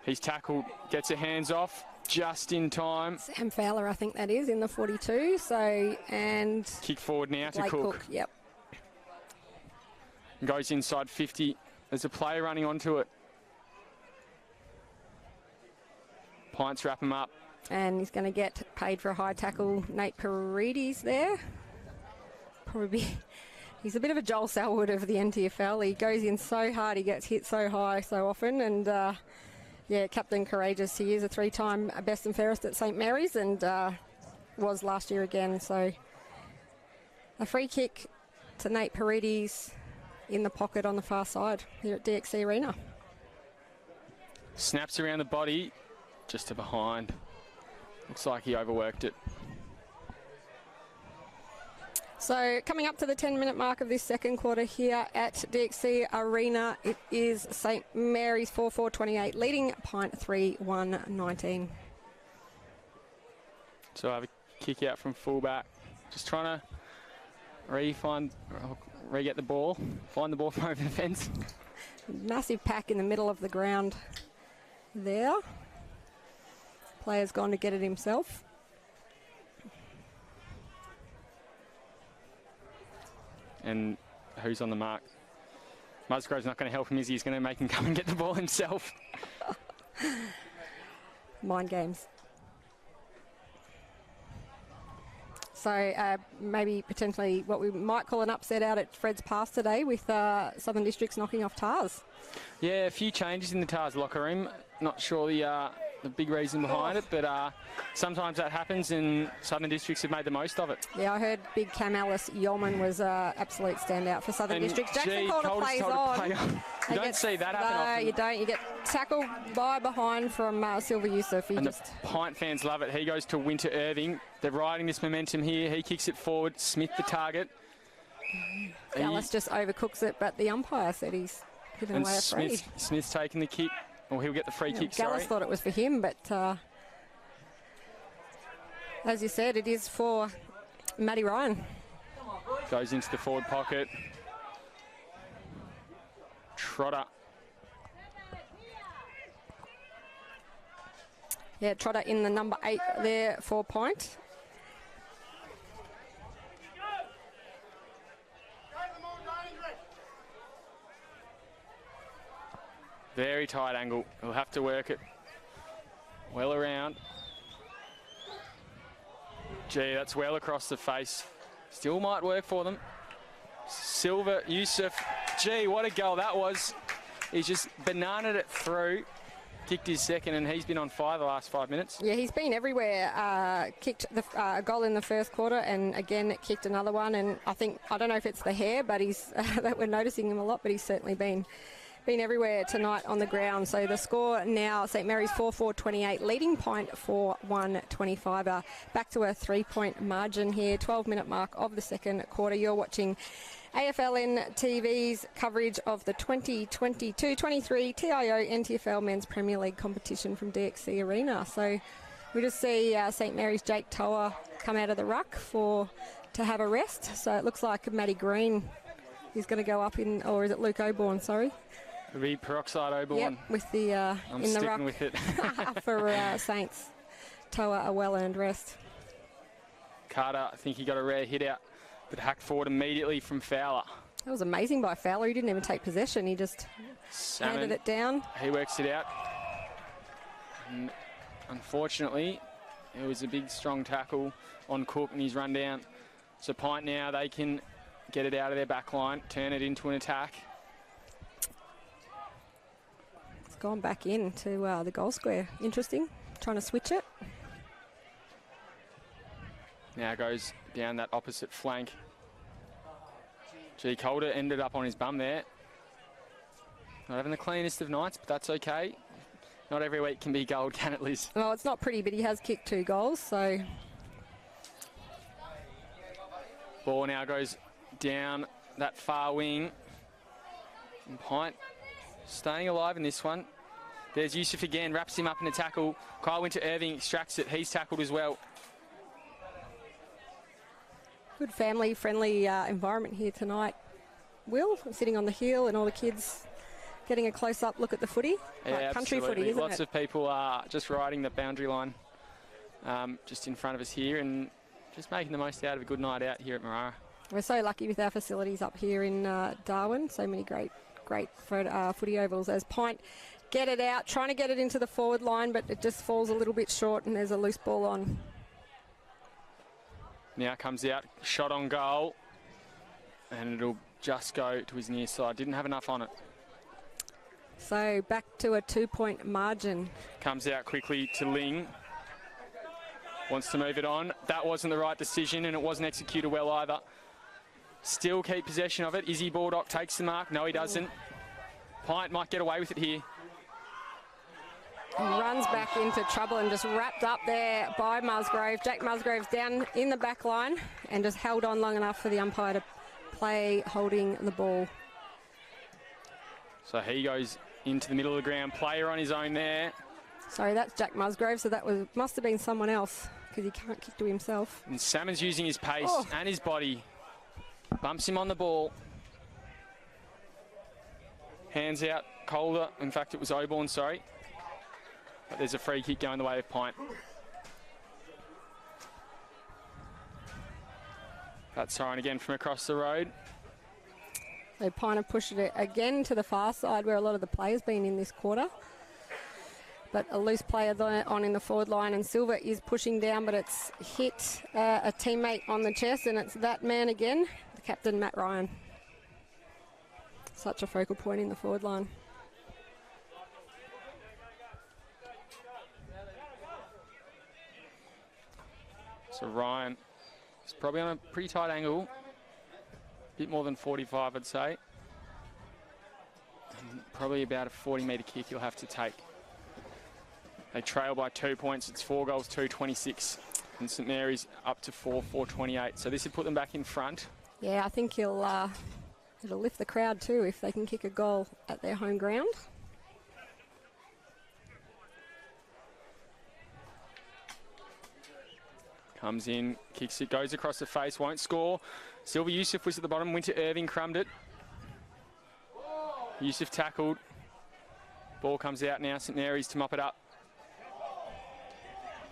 He's tackled, gets her hands off just in time. Sam Fowler, I think that is, in the 42. So, and kick forward now to Blake Cook. Yep. Goes inside 50. There's a player running onto it. Pints wrap him up. And he's going to get paid for a high tackle. Nate Paredes there. Probably, he's a bit of a Joel Selwood of the NTFL. He goes in so hard, he gets hit so high so often. And yeah, Captain Courageous. He is a 3-time best and fairest at St Mary's and was last year again. So a free kick to Nate Paredes in the pocket on the far side here at DXC Arena. Snaps around the body, just to behind. Looks like he overworked it. So coming up to the 10-minute mark of this second quarter here at DXC Arena, it is St Mary's 4-4-28, leading Pint 3-1-19. So I have a kick out from fullback. Just trying to re-get the ball, find the ball from over the fence. Massive pack in the middle of the ground there. Player's gone to get it himself. And who's on the mark? Musgrove's not going to help him, is he? He's going to make him come and get the ball himself. Mind games. So maybe potentially what we might call an upset out at Fred's Pass today with Southern Districts knocking off Tars. Yeah, a few changes in the Tars locker room. Not sure the big reason behind it, but sometimes that happens and Southern Districts have made the most of it. Yeah, I heard big Cam Ellis Yeoman was absolute standout for Southern Districts. Jackson Calder plays on. You don't see that happen often. No, you don't. You get tackled by behind from Silver Yusuf. And the Pint fans love it. He goes to Winter Irving. They're riding this momentum here. He kicks it forward. Smith the target. Dallas just overcooks it, but the umpire said he's given away a free. Smith's taking the kick. Or he'll get the free kick, sorry. Dallas thought it was for him, but as you said, it is for Matty Ryan. Goes into the forward pocket. Trotter. Yeah, Trotter in the number 8 there for Pint. Very tight angle. He'll have to work it well around. Gee, that's well across the face. Still might work for them. Silver Yusuf. Gee, what a goal that was. He's just bananaed it through. Kicked his second, and he's been on fire the last 5 minutes. Yeah, he's been everywhere. Kicked the goal in the first quarter, and again kicked another one. And I don't know if it's the hair, but he's that we're noticing him a lot. But he's certainly been everywhere tonight on the ground. So the score now, St Mary's 4-4-28, leading Pint 4-1-25. Back to a 3-point margin here, 12-minute mark of the second quarter. You're watching AFLN TV's coverage of the 2022-23 TIO NTFL Men's Premier League competition from DXC Arena. So we just see St Mary's Jake Toa come out of the ruck to have a rest. So it looks like Matty Green is going to go up in, or is it Luke Oborn, sorry? It'll be Peroxide Oborn. Yep, with the I'm in the sticking ruck with it. for Saints. Toa a well-earned rest. Carter, I think he got a rare hit out, but hacked forward immediately from Fowler. That was amazing by Fowler. He didn't even take possession. He just handed it down. He works it out. And unfortunately, it was a big, strong tackle on Cook, and he's run down. So Pint now, they can get it out of their back line, turn it into an attack. It's gone back into the goal square. Interesting. Trying to switch it. Now goes down that opposite flank. Gee, Calder ended up on his bum there. Not having the cleanest of nights, but that's okay. Not every week can be gold, can it, Liz? Well, it's not pretty, but he has kicked 2 goals, so... Ball now goes down that far wing. And Pint staying alive in this one. There's Yusuf again, wraps him up in a tackle. Kyle Winter-Irving extracts it. He's tackled as well. Good family-friendly environment here tonight. Will, sitting on the hill and all the kids getting a close-up look at the footy. Yeah, like country absolutely. footy, isn't Lots of people are just riding the boundary line just in front of us here and just making the most out of a good night out here at Marara. We're so lucky with our facilities up here in Darwin. So many great footy ovals as PINT get it out, trying to get it into the forward line, but it just falls a little bit short and there's a loose ball on. Now comes out, shot on goal, and it'll just go to his near side. Didn't have enough on it. So back to a 2-point margin. Comes out quickly to Ling. Wants to move it on. That wasn't the right decision, and it wasn't executed well either. Still keep possession of it. Izzy Baldock takes the mark. No, he doesn't. PINT might get away with it here. Runs back into trouble and just wrapped up there by Musgrave. Jack Musgrave's down in the back line and just held on long enough for the umpire to play holding the ball. So he goes into the middle of the ground. Player on his own there. Sorry, that's Jack Musgrave, so that must have been someone else because he can't kick to himself. And Salmon's using his pace and his body. Bumps him on the ball. Hands out Calder. In fact, it was Oborn, sorry. But there's a free kick going the way of PINT. That's thrown again from across the road. So PINT have pushed it again to the far side where a lot of the players been in this quarter. But a loose player on in the forward line, and Silver is pushing down, but it's hit a teammate on the chest, and it's that man again, the captain, Matt Ryan. Such a focal point in the forward line. So Ryan is probably on a pretty tight angle. A bit more than 45, I'd say. And probably about a 40-metre kick he'll have to take. They trail by 2 points. It's 4 goals, 2-26. And St Mary's up to 4-4-28. So this would put them back in front. Yeah, I think it'll lift the crowd too if they can kick a goal at their home ground. Comes in, kicks it, goes across the face, won't score. Silver Yusuf was at the bottom. Winter-Irving crumbed it. Yusuf tackled. Ball comes out now. St Mary's to mop it up.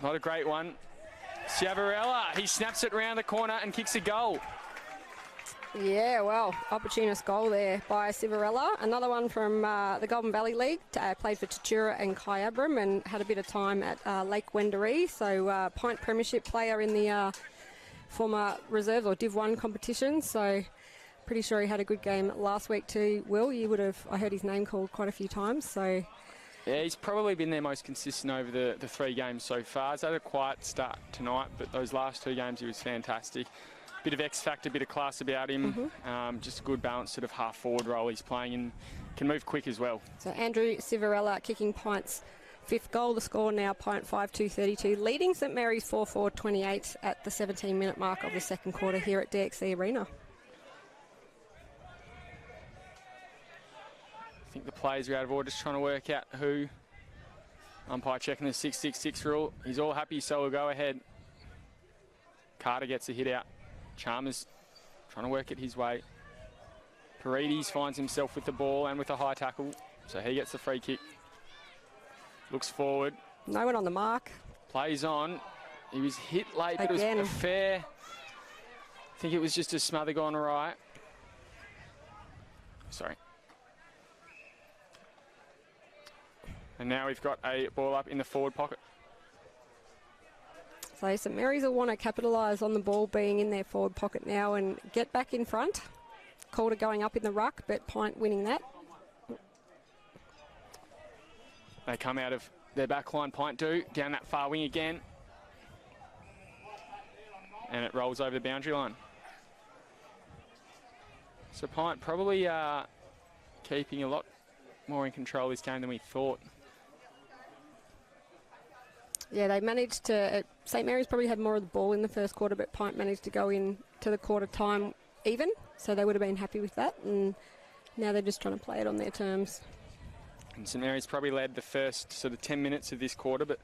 Not a great one. Ciavarella, he snaps it round the corner and kicks a goal. Yeah, well, opportunist goal there by Ciavarella. Another one from the Golden Valley League. Played for Tatura and Kyabram and had a bit of time at Lake Wendouree. So PINT Premiership player in the former reserves or Div 1 competition. So pretty sure he had a good game last week too. Will, I heard his name called quite a few times. So yeah, he's probably been their most consistent over the 3 games so far. He's had a quiet start tonight, but those last 2 games he was fantastic. Bit of X factor, bit of class about him. Just a good balanced sort of half forward role he's playing and can move quick as well. So Andrew Ciavarella kicking PINT's 5th goal. The score now PINT 5-2-32, leading St Mary's 4-4-28 at the 17-minute mark of the second quarter here at DXC Arena. I think the players are out of order, just trying to work out who. Umpire checking the 6-6-6 rule. He's all happy, so we'll go ahead. Carter gets a hit out. Chalmers trying to work it his way. Paredes finds himself with the ball and with a high tackle, so he gets the free kick. Looks forward. No one on the mark. Plays on. He was hit late, but Again. it was a fair. I think it was just a smother gone right. Sorry. And now we've got a ball up in the forward pocket. So St Mary's will want to capitalise on the ball being in their forward pocket now and get back in front. Calder going up in the ruck, but PINT winning that. They come out of their back line, PINT do, down that far wing again. And it rolls over the boundary line. So PINT probably keeping a lot more in control this game than we thought. Yeah, they managed to... St Mary's probably had more of the ball in the first quarter, but PINT managed to go in to the quarter time even, so they would have been happy with that, and now they're just trying to play it on their terms. And St Mary's probably led the first sort of 10 minutes of this quarter, but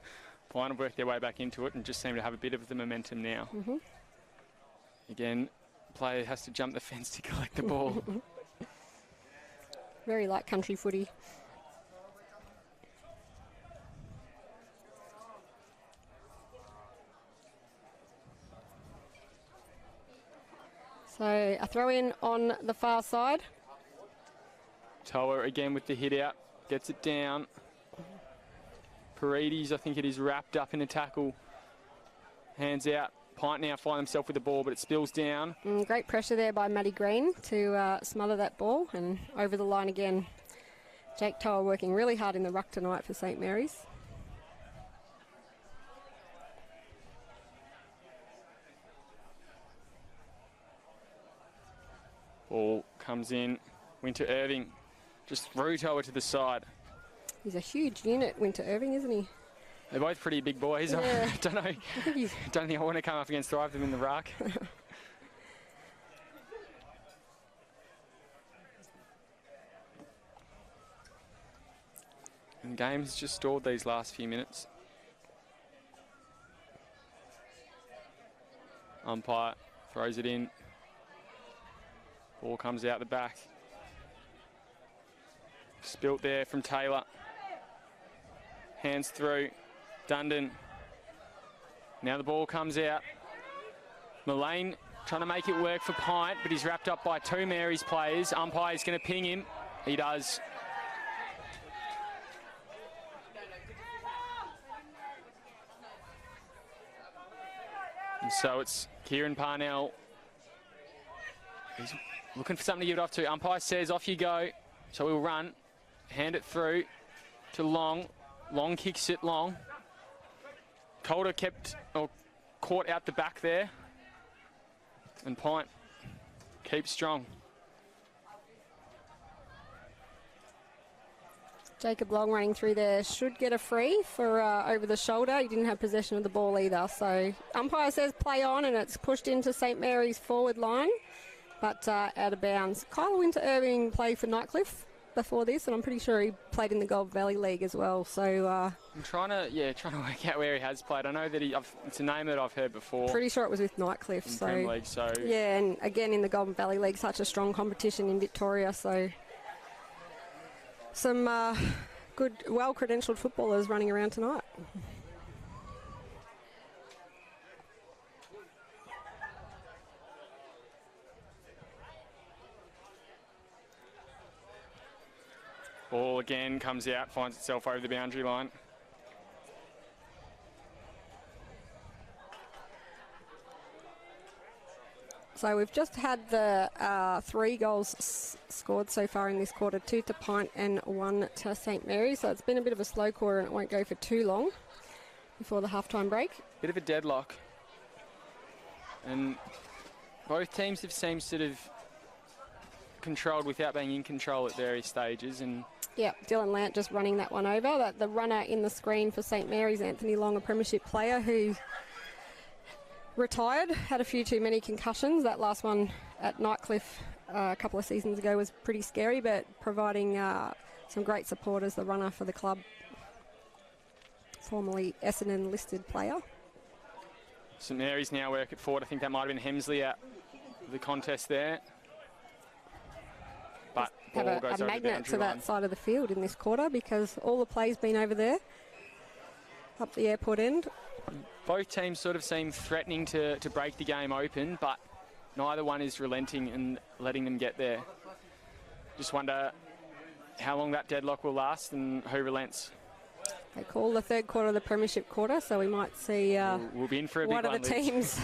Pine have worked their way back into it and just seem to have a bit of the momentum now. Again, player has to jump the fence to collect the ball. Very light country footy. So a throw in on the far side. Toa again with the hit out, gets it down. Paredes, I think it is, wrapped up in a tackle. Hands out. Pint now find himself with the ball, but it spills down. Great pressure there by Matty Green to smother that ball, and over the line again. Jake Toa working really hard in the ruck tonight for St Mary's. Ball comes in. Winter Irving just threw Toa to the side. He's a huge unit, Winter Irving, isn't he? They're both pretty big boys. Yeah. I don't know. Don't think I want to come up against either of them in the ruck. And the game's just stalled these last few minutes. Umpire throws it in. Ball comes out the back. Spilt there from Taylor. Hands through. Dundon. Now the ball comes out. Mullane trying to make it work for Pint, but he's wrapped up by two Mary's players. Umpire's going to ping him. He does. And so it's Kieran Parnell. He's looking for something to give it off to. Umpire says, off you go. So we'll run. Hand it through to Long. Long kicks it long. Calder caught out the back there. And Pint keeps strong. Jacob Long running through there should get a free for over the shoulder. He didn't have possession of the ball either. So umpire says play on, and it's pushed into St Mary's forward line, but out of bounds. Kyle Winter Irving played for Nightcliff before this, and I'm pretty sure he played in the Gold Valley League as well. So I'm trying to work out where he has played. I know that it's a name that I've heard before. Pretty sure it was with Nightcliff. In Prem League, so yeah, and again in the Golden Valley League, such a strong competition in Victoria. So some good, well-credentialed footballers running around tonight. Ball again comes out, finds itself over the boundary line. So we've just had the 3 goals scored so far in this quarter, 2 to Pint and 1 to St Mary's. So it's been a bit of a slow quarter, and it won't go for too long before the halftime break. Bit of a deadlock. And both teams have seemed sort of controlled without being in control at various stages. And yeah, Dylan Lant just running that one over. The runner in the screen for St Mary's, Anthony Long, a premiership player who retired, had a few too many concussions. That last one at Nightcliff a couple of seasons ago was pretty scary, but providing some great support as the runner for the club. Formerly Essendon listed player. St Mary's now work at forward. I think that might have been Hemsley at the contest there. But have a magnet to that side of the field in this quarter because all the play's been over there, up the airport end. Both teams sort of seem threatening to break the game open, but neither one is relenting and letting them get there. Just wonder how long that deadlock will last and who relents. They call the third quarter the premiership quarter, so we might see we'll be in for a big one of the teams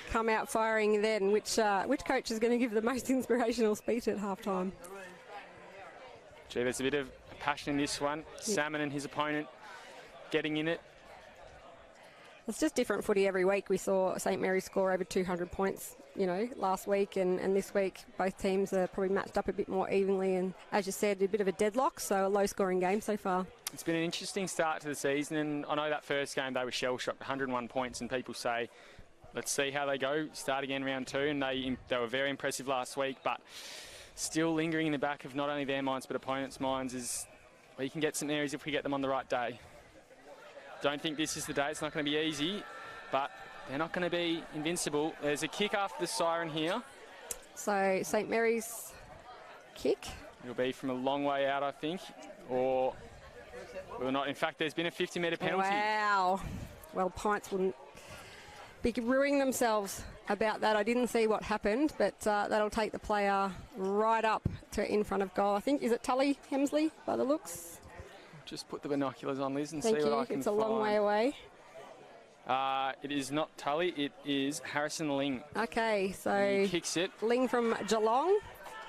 come out firing then. Which coach is going to give the most inspirational speech at halftime? Gee, there's a bit of passion in this one. Yep. Salmon and his opponent getting in it. It's just different footy every week. We saw St Mary's score over 200 points, last week and this week. Both teams are probably matched up a bit more evenly, and as you said, a bit of a deadlock, so a low-scoring game so far. It's been an interesting start to the season, and I know that first game they were shell-shocked, 101 points, and people say, let's see how they go, start again round 2, and they were very impressive last week, but still lingering in the back of not only their minds but opponents' minds is We can get St Mary's if we get them on the right day. Don't think this is the day. It's not going to be easy, but they're not going to be invincible. There's a kick after the siren here. So St Mary's kick. It'll be from a long way out, I think, or will not. In fact, there's been a 50-metre penalty. Wow. Well, Pints wouldn't be ruining themselves about that. I didn't see what happened, but that'll take the player right up to in front of goal. I think, is it Tully Hemsley by the looks? Just put the binoculars on, Liz, and Thank see you. what I can It's a find. long way away. It is not Tully, it is Harrison Ling. Okay, so He kicks it. Ling from Geelong.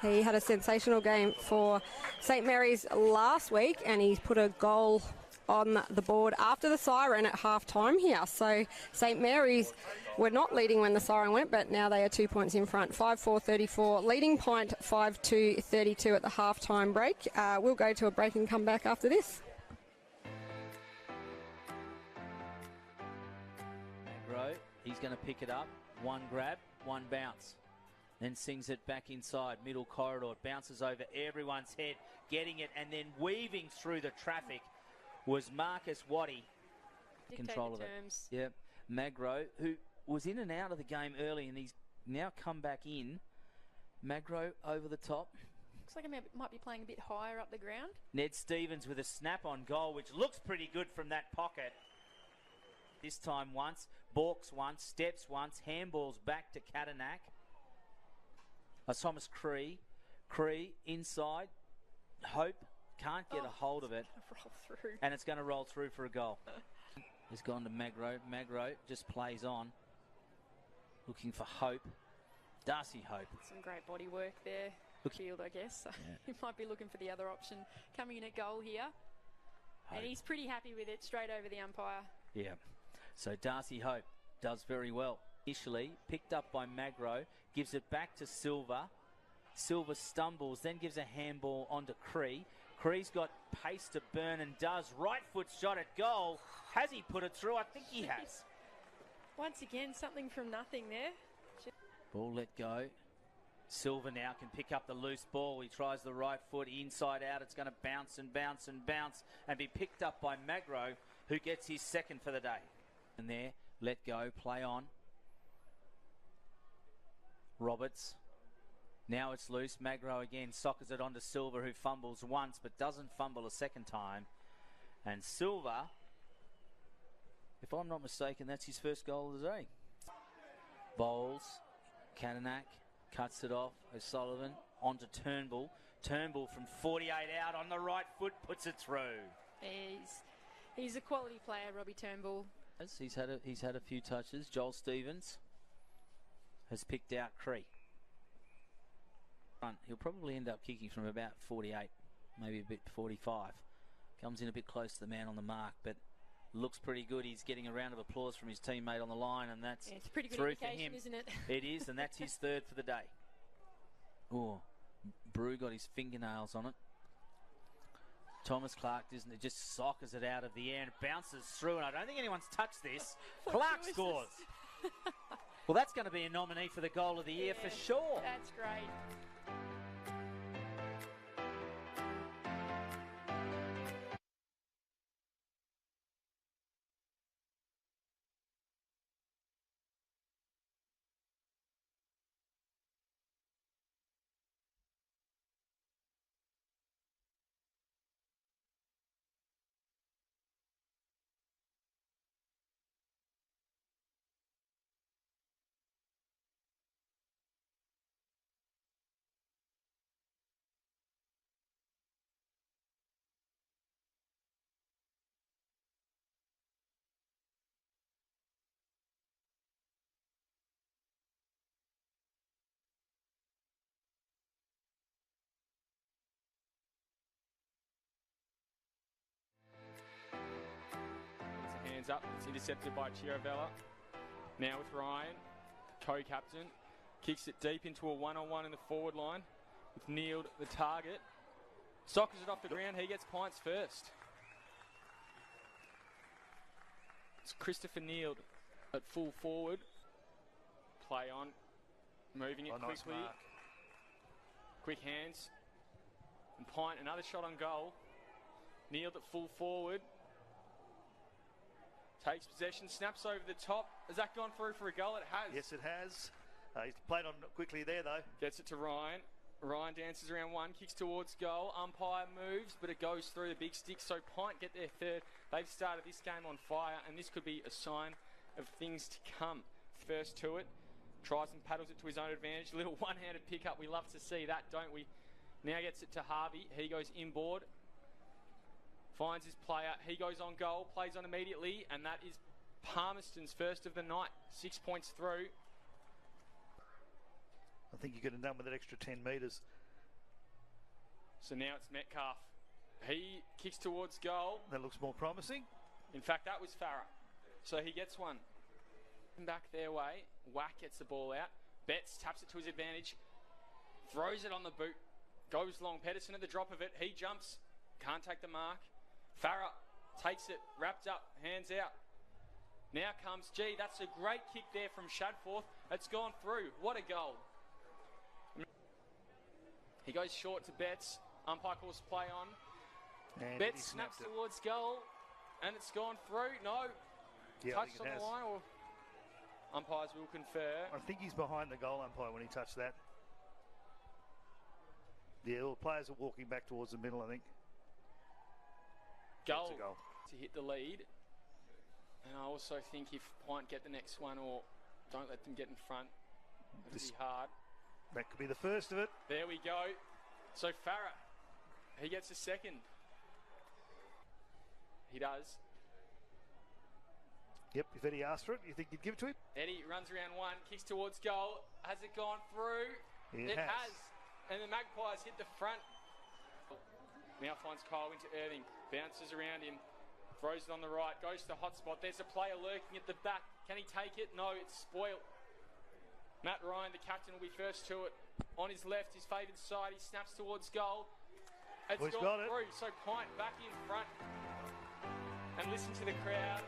He had a sensational game for St Mary's last week, and he put a goal on the board after the siren at half-time here. So St Mary's were not leading when the siren went, but now they are 2 points in front. 5-4-34, leading Pint 5-2-32 at the half-time break. We'll go to a break and come back after this. He's going to pick it up. One grab, one bounce. Then sings it back inside, middle corridor. Bounces over everyone's head, getting it, and then weaving through the traffic was Marcus Waddy. Control of it. Yep. Magro, who was in and out of the game early, and he's now come back in. Magro over the top. Looks like he might be playing a bit higher up the ground. Ned Stevens with a snap-on goal, which looks pretty good from that pocket. This time once, balks once, steps once, handballs back to Katanak. Thomas Cree. Cree inside. Hope can't get a hold of it. Roll through. And it's going to roll through for a goal. It's gone to Magro. Magro just plays on. Looking for Hope. Darcy Hope. Some great body work there. Field, I guess. So Yeah. he might be looking for the other option. Coming in at goal here. Hope. And he's pretty happy with it. Straight over the umpire. Yeah. So Darcy Hope does very well. Initially picked up by Magro, gives it back to Silver. Silver stumbles, then gives a handball onto Cree. Cree's got pace to burn and does. Right foot shot at goal. Has he put it through? I think he has. Once again, something from nothing there. Ball let go. Silver now can pick up the loose ball. He tries the right foot inside out. It's going to bounce and bounce and bounce and be picked up by Magro, who gets his second for the day. And there, let go, play on. Roberts. Now it's loose. Magro again sockers it onto Silver, who fumbles once but doesn't fumble a second time. And Silver, if I'm not mistaken, that's his first goal of the day. Bowles, Katanak cuts it off. O'Sullivan onto Turnbull. Turnbull from 48 out on the right foot puts it through. He's a quality player, Robbie Turnbull. He's had a few touches. Joel Stevens has picked out Cree. He'll probably end up kicking from about 48, maybe a bit 45. Comes in a bit close to the man on the mark, but looks pretty good. He's getting a round of applause from his teammate on the line, and that's it's a pretty good through for indication, him. isn't it? It is, and that's his third for the day. Oh, Brew got his fingernails on it. Thomas Clark doesn't it? Just sockers it out of the air and bounces through, and I don't think anyone's touched this. Clark scores. Well, that's going to be a nominee for the goal of the year for sure. That's great. Hands up, it's intercepted by Chiravella. Now with Ryan, co-captain, kicks it deep into a one-on-one in the forward line with Neild, the target. Sockers it off the ground, he gets Pints first. It's Christopher Neild at full forward. Play on, moving it quickly. Nice Quick hands. And Pint, another shot on goal. Kneeled at full forward. Takes possession, snaps over the top. Has that gone through for a goal? It has. Yes, it has. He's played on quickly there, though. Gets it to Ryan. Ryan dances around one, kicks towards goal. Umpire moves, but it goes through the big stick. So Pint get their third. They've started this game on fire, and this could be a sign of things to come. First to it. Tries and paddles it to his own advantage. Little one-handed pickup. We love to see that, don't we? Now gets it to Harvey. He goes inboard. Finds his player. He goes on goal. Plays on immediately. And that is Palmerston's first of the night. 6 points through. I think you could have done with that extra 10 metres. So now it's Metcalf. He kicks towards goal. That looks more promising. In fact, that was Farah. So he gets one. Back their way. Whack gets the ball out. Betts taps it to his advantage. Throws it on the boot. Goes long. Pedersen at the drop of it. He jumps. Can't take the mark. Farah takes it. Wrapped up. Hands out. Now comes G. That's a great kick there from Shadforth. It's gone through. What a goal. He goes short to Betts. Umpire calls play on. And Betts snaps towards goal. And it's gone through. No. Yeah, Touched on the line, or umpires will confer. I think he's behind the goal umpire when he touched that. Yeah, all the players are walking back towards the middle, I think. Goal, That's a goal to hit the lead. And I also think if Pint get the next one, or don't let them get in front, it'll be hard. That could be the first of it. There we go. So Farah, he gets a second. He does. Yep, if Eddie asked for it, you think you'd give it to him? Eddie runs around one, kicks towards goal. Has it gone through? It has. And the Magpies hit the front. Now finds Kyle into Irving. Bounces around him. Throws it on the right. Goes to the hot spot. There's a player lurking at the back. Can he take it? No, it's spoiled. Matt Ryan, the captain, will be first to it. On his left, his favoured side. He snaps towards goal. It's gone through. So Pint back in front. And listen to the crowd.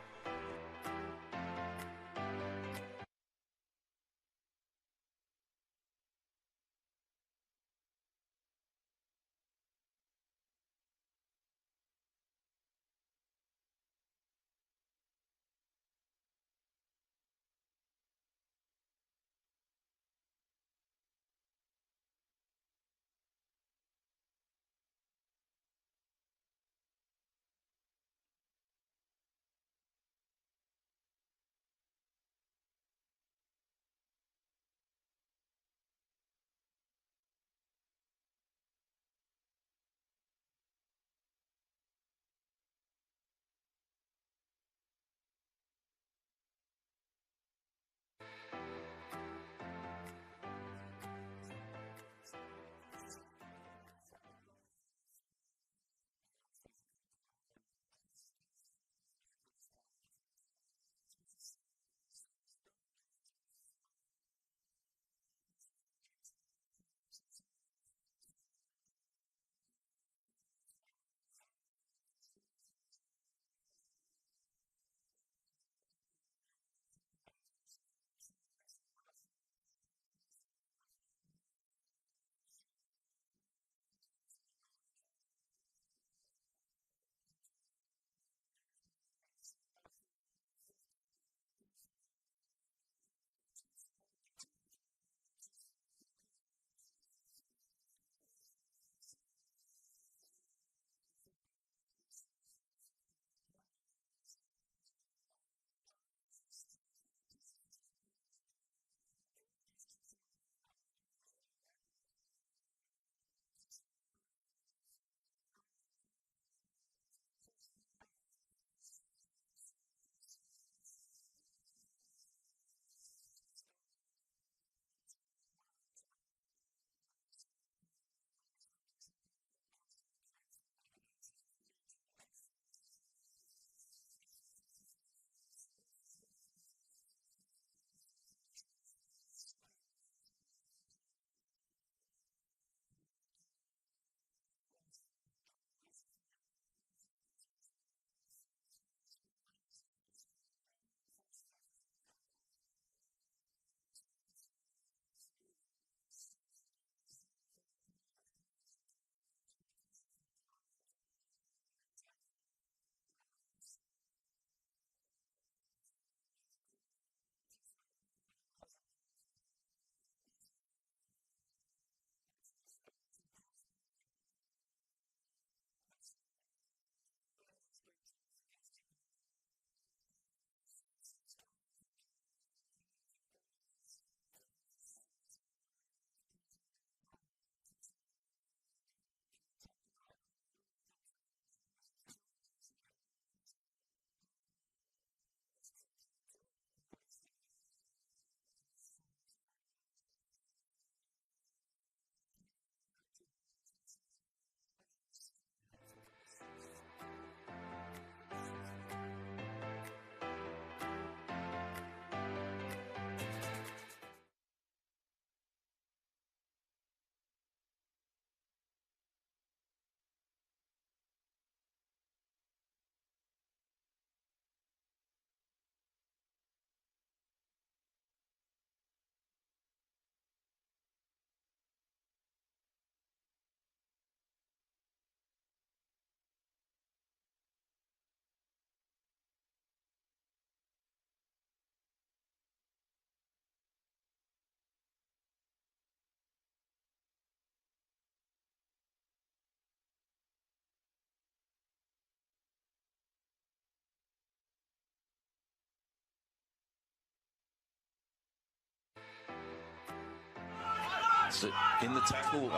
It's in the tackle.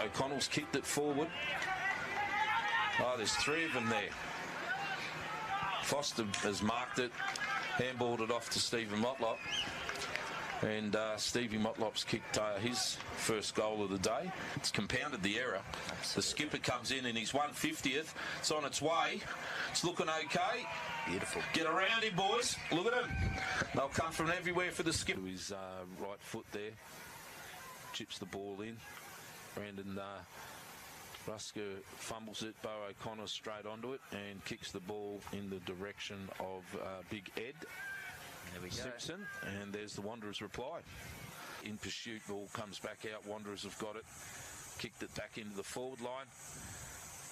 O'Connell's kicked it forward. Oh, there's 3 of them there. Foster has marked it, handballed it off to Stephen Motlop. And Stevie Motlop's kicked his first goal of the day. It's compounded the error. The skipper comes in his 150th. It's on its way. It's looking okay. Beautiful. Get around him, boys. Look at him. They'll come from everywhere for the skipper. His right foot there. Chips the ball in. Brandon Rusker fumbles it. Bo O'Connor straight onto it and kicks the ball in the direction of Big Ed. There we go. Simpson, and there's the Wanderers' reply. In pursuit, ball comes back out. Wanderers have got it. Kicked it back into the forward line.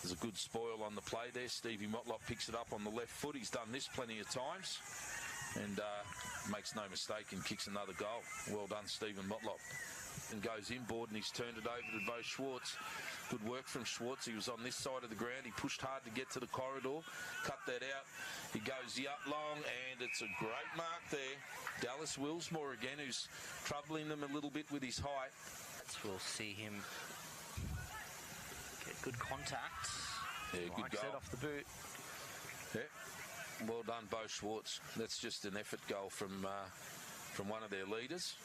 There's a good spoil on the play there. Stevie Motlop picks it up on the left foot. He's done this plenty of times and makes no mistake and kicks another goal. Well done, Stephen Motlop. And goes inboard and he's turned it over to Bo Schwartz. Good work from Schwartz. He was on this side of the ground. He pushed hard to get to the corridor, cut that out. He goes up long and it's a great mark there. Dallas Willsmore again, who's troubling them a little bit with his height. We'll see him get good contact. Yeah, good goal. Off the boot. Yeah. Well done, Bo Schwartz. That's just an effort goal from one of their leaders.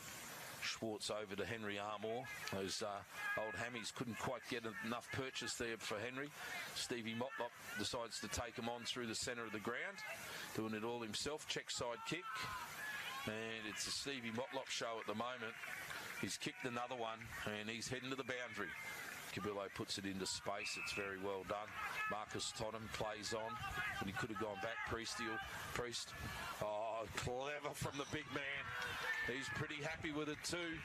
Schwartz over to Henry Armour. Those old hammies couldn't quite get enough purchase there for Henry. Stevie Motlop decides to take him on through the centre of the ground, doing it all himself. Check side kick. And it's a Stevie Motlop show at the moment. He's kicked another one and he's heading to the boundary. Cabillo puts it into space. It's very well done. Marcus Tottenham plays on, but he could have gone back. Priest. Oh, clever from the big man. He's pretty happy with it too.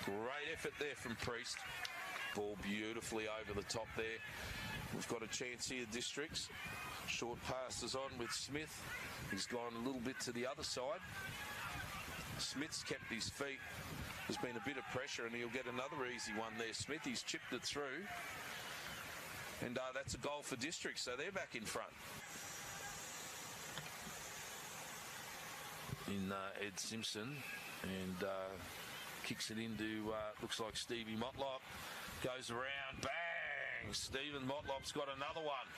Great effort there from Priest. Ball beautifully over the top there. We've got a chance here, Districts. Short passes on with Smith. He's gone a little bit to the other side. Smith's kept his feet. There's been a bit of pressure and he'll get another easy one there. Smith, he's chipped it through. And that's a goal for Districts, so they're back in front. In Ed Simpson and kicks it into, looks like Stevie Motlop. Goes around, bang! Stephen Motlop's got another one.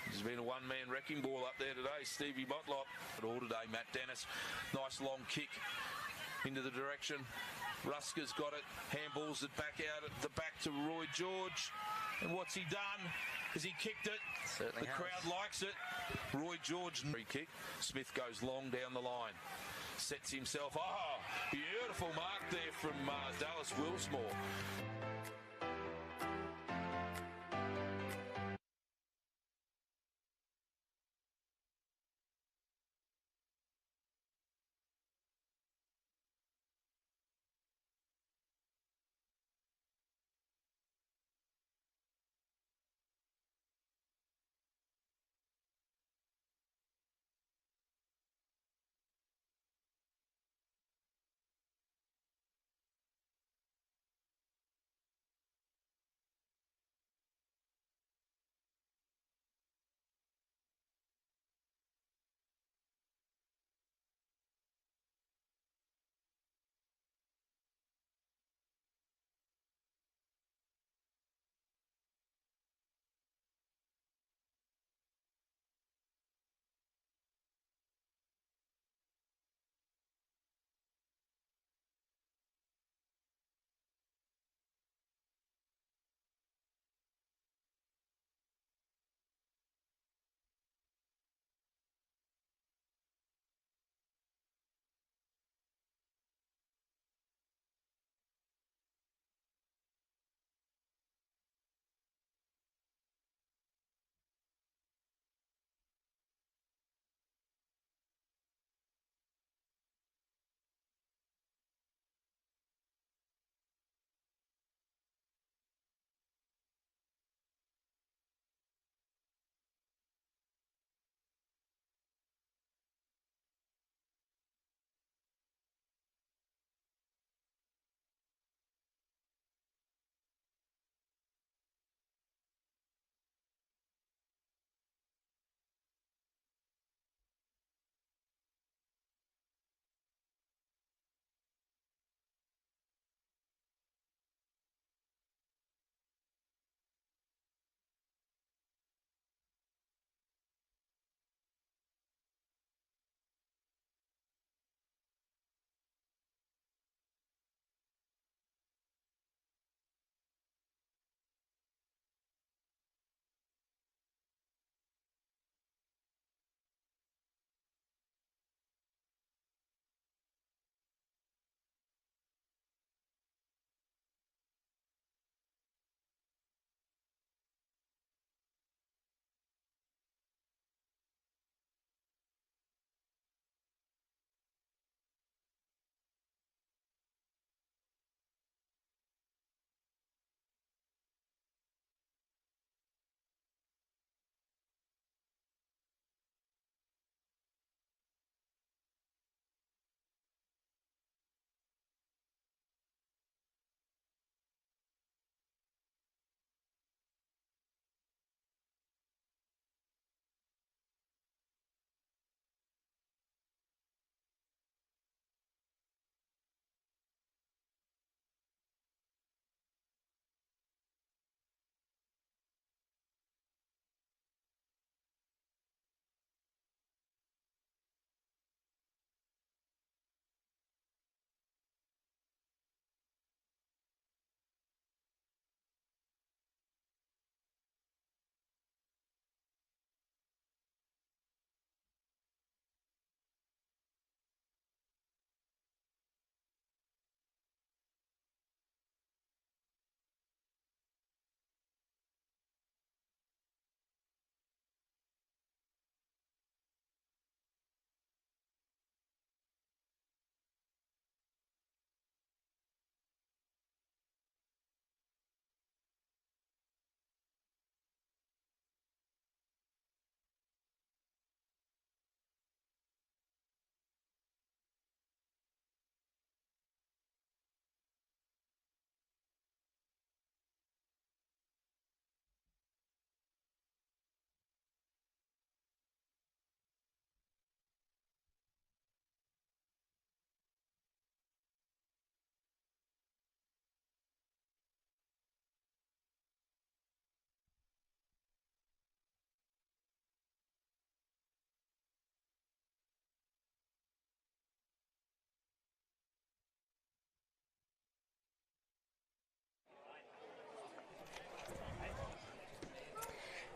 There's been a one-man wrecking ball up there today, Stevie Motlop. But all today, Matt Dennis. Nice long kick into the direction. Rusker's got it, handballs it back out at the back to Roy George. And what's he done? Has he kicked it? Certainly the crowd likes it. Roy George, free kick. Smith goes long down the line. Sets himself. Oh, beautiful mark there from Dallas Willsmore.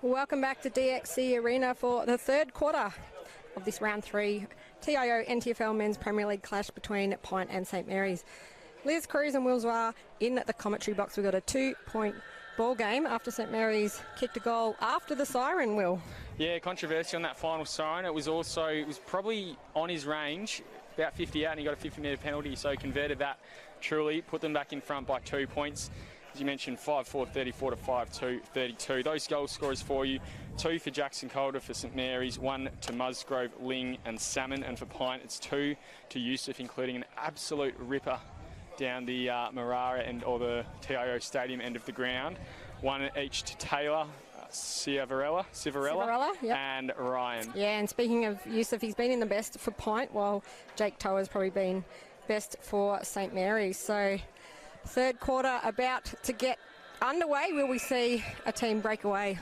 Welcome back to DXC Arena for the third quarter of this round 3 TIO NTFL Men's Premier League clash between PINT and St Mary's. Liz Cruz and Will Zwar in the commentary box. We've got a 2-point ball game after St Mary's kicked a goal after the siren, Will. Yeah, controversy on that final siren. It was probably on his range, about 50 out, and he got a 50-metre penalty, so he converted that truly, put them back in front by 2 points. As you mentioned, 5-4, 34 to 5-2, 32. Those goal scorers for you: 2 for Jackson Calder for St Mary's, 1 to Musgrove, Ling and Salmon, and for PINT it's 2 to Yusuf, including an absolute ripper down the Marara end, or the TIO Stadium end of the ground. 1 each to Taylor, Ciavarella, yep. and Ryan. Yeah, and speaking of Yusuf, he's been in the best for PINT, while Jake Toa's probably been best for St Mary's. So third quarter about to get underway. Will we see a team break away?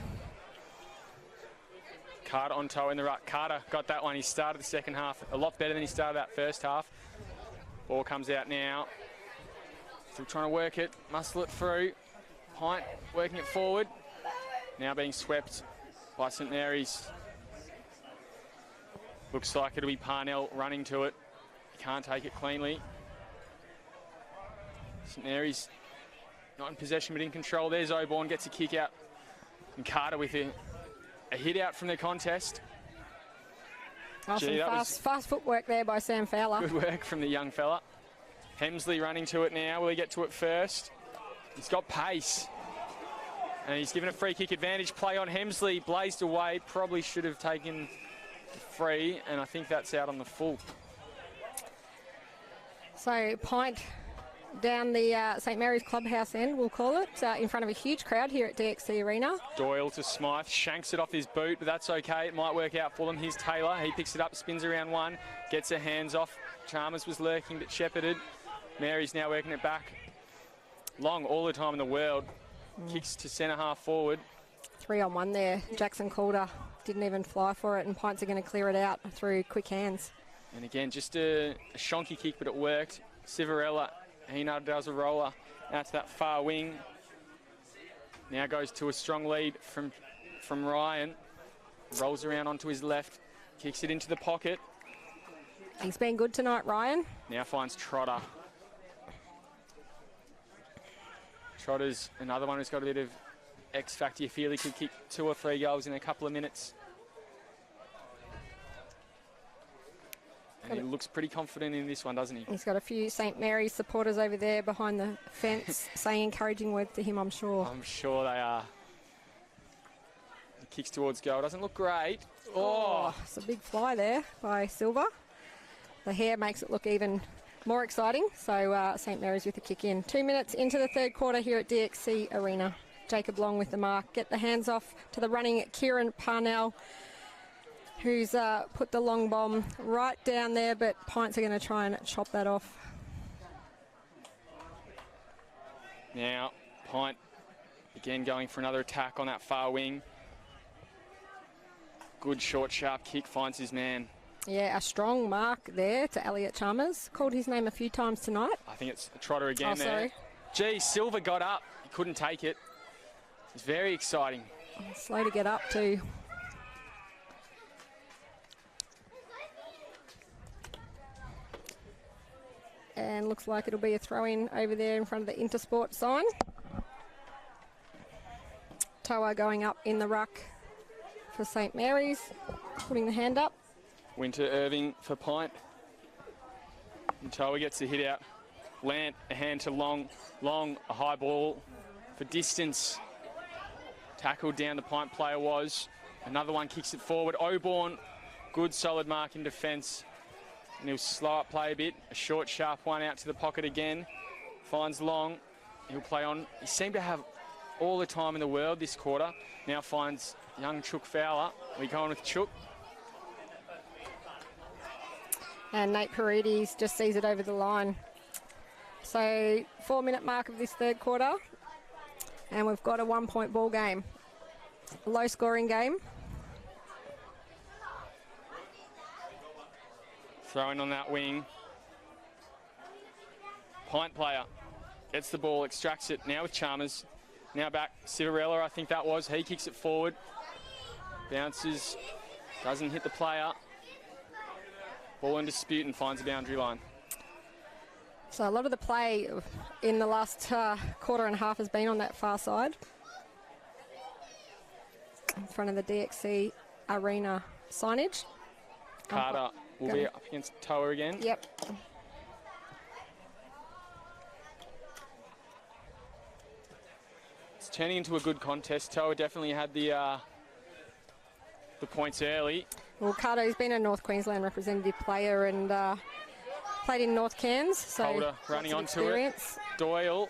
Carter on toe in the ruck. Carter got that one. He started the second half a lot better than he started that first half. Ball comes out now. Still trying to work it, muscle it through. PINT working it forward. Now being swept by St Mary's. Looks like it'll be Parnell running to it. He can't take it cleanly. St Mary's not in possession but in control. There's Oborn, gets a kick out. And Carter with a hit out from the contest. Oh, fast footwork there by Sam Fowler. Good work from the young fella. Hemsley running to it now. Will he get to it first? He's got pace. And he's given a free kick advantage. Play on Hemsley. Blazed away. Probably should have taken the free. And I think that's out on the full. So PINT down the St Mary's clubhouse end, we'll call it, in front of a huge crowd here at DXC Arena. Doyle to Smythe, shanks it off his boot, but that's okay. It might work out for them. Here's Taylor. He picks it up, spins around one, gets her hands off. Chalmers was lurking but shepherded. Mary's now working it back. Long all the time in the world. Kicks to centre half forward. 3-on-1 there. Jackson Calder didn't even fly for it, and PINTs are going to clear it out through quick hands. And again, just a shonky kick, but it worked. Ciavarella, he now does a roller out to that far wing. Now goes to a strong lead from Ryan. Rolls around onto his left, kicks it into the pocket. He's been good tonight, Ryan. Now finds Trotter. Trotter's another one who's got a bit of X factor. You feel he could kick 2 or 3 goals in a couple of minutes. And he looks pretty confident in this one, doesn't he? He's got a few St Mary's supporters over there behind the fence saying encouraging words to him, I'm sure. I'm sure they are. He kicks towards goal. Doesn't look great. Oh, it's a big fly there by Silver. The hair makes it look even more exciting. So St Mary's with a kick in. 2 minutes into the third quarter here at DXC Arena. Jacob Long with the mark. Get the hands off to the running Kieran Parnell, who's put the long bomb right down there, but PINTs are going to try and chop that off. Now, PINT again going for another attack on that far wing. Good short, sharp kick, finds his man. Yeah, a strong mark there to Elliot Chalmers. Called his name a few times tonight. I think it's Trotter again there. Sorry. Gee, Silver got up. He couldn't take it. It's very exciting. Slow to get up too. And looks like it'll be a throw-in over there in front of the Intersport sign. Toa going up in the ruck for St Mary's, putting the hand up. Winter Irving for PINT. And Toa gets the hit out. Lant, a hand to Long. Long, a high ball for distance. Tackled down the PINT player was. Another one kicks it forward. Oborn, good solid mark in defence. And he'll slow up play a bit. A short, sharp one out to the pocket again. Finds Long. He'll play on. He seemed to have all the time in the world this quarter. Now finds young Chook Fowler. We going with Chook. And Nate Paredes just sees it over the line. So 4-minute mark of this third quarter. And we've got a 1-point ball game. Low scoring game. Throwing on that wing. PINT player gets the ball, extracts it now with Chalmers. Now back, Civarella, I think that was. He kicks it forward. Bounces, doesn't hit the player. Ball in dispute and finds the boundary line. So a lot of the play in the last quarter and a half has been on that far side. In front of the DXC Arena signage. Carter will be up against Toa again. Yep. It's turning into a good contest. Toa definitely had the points early. Well, Carter's been a North Queensland representative player and played in North Cairns. So Holder running onto it. Doyle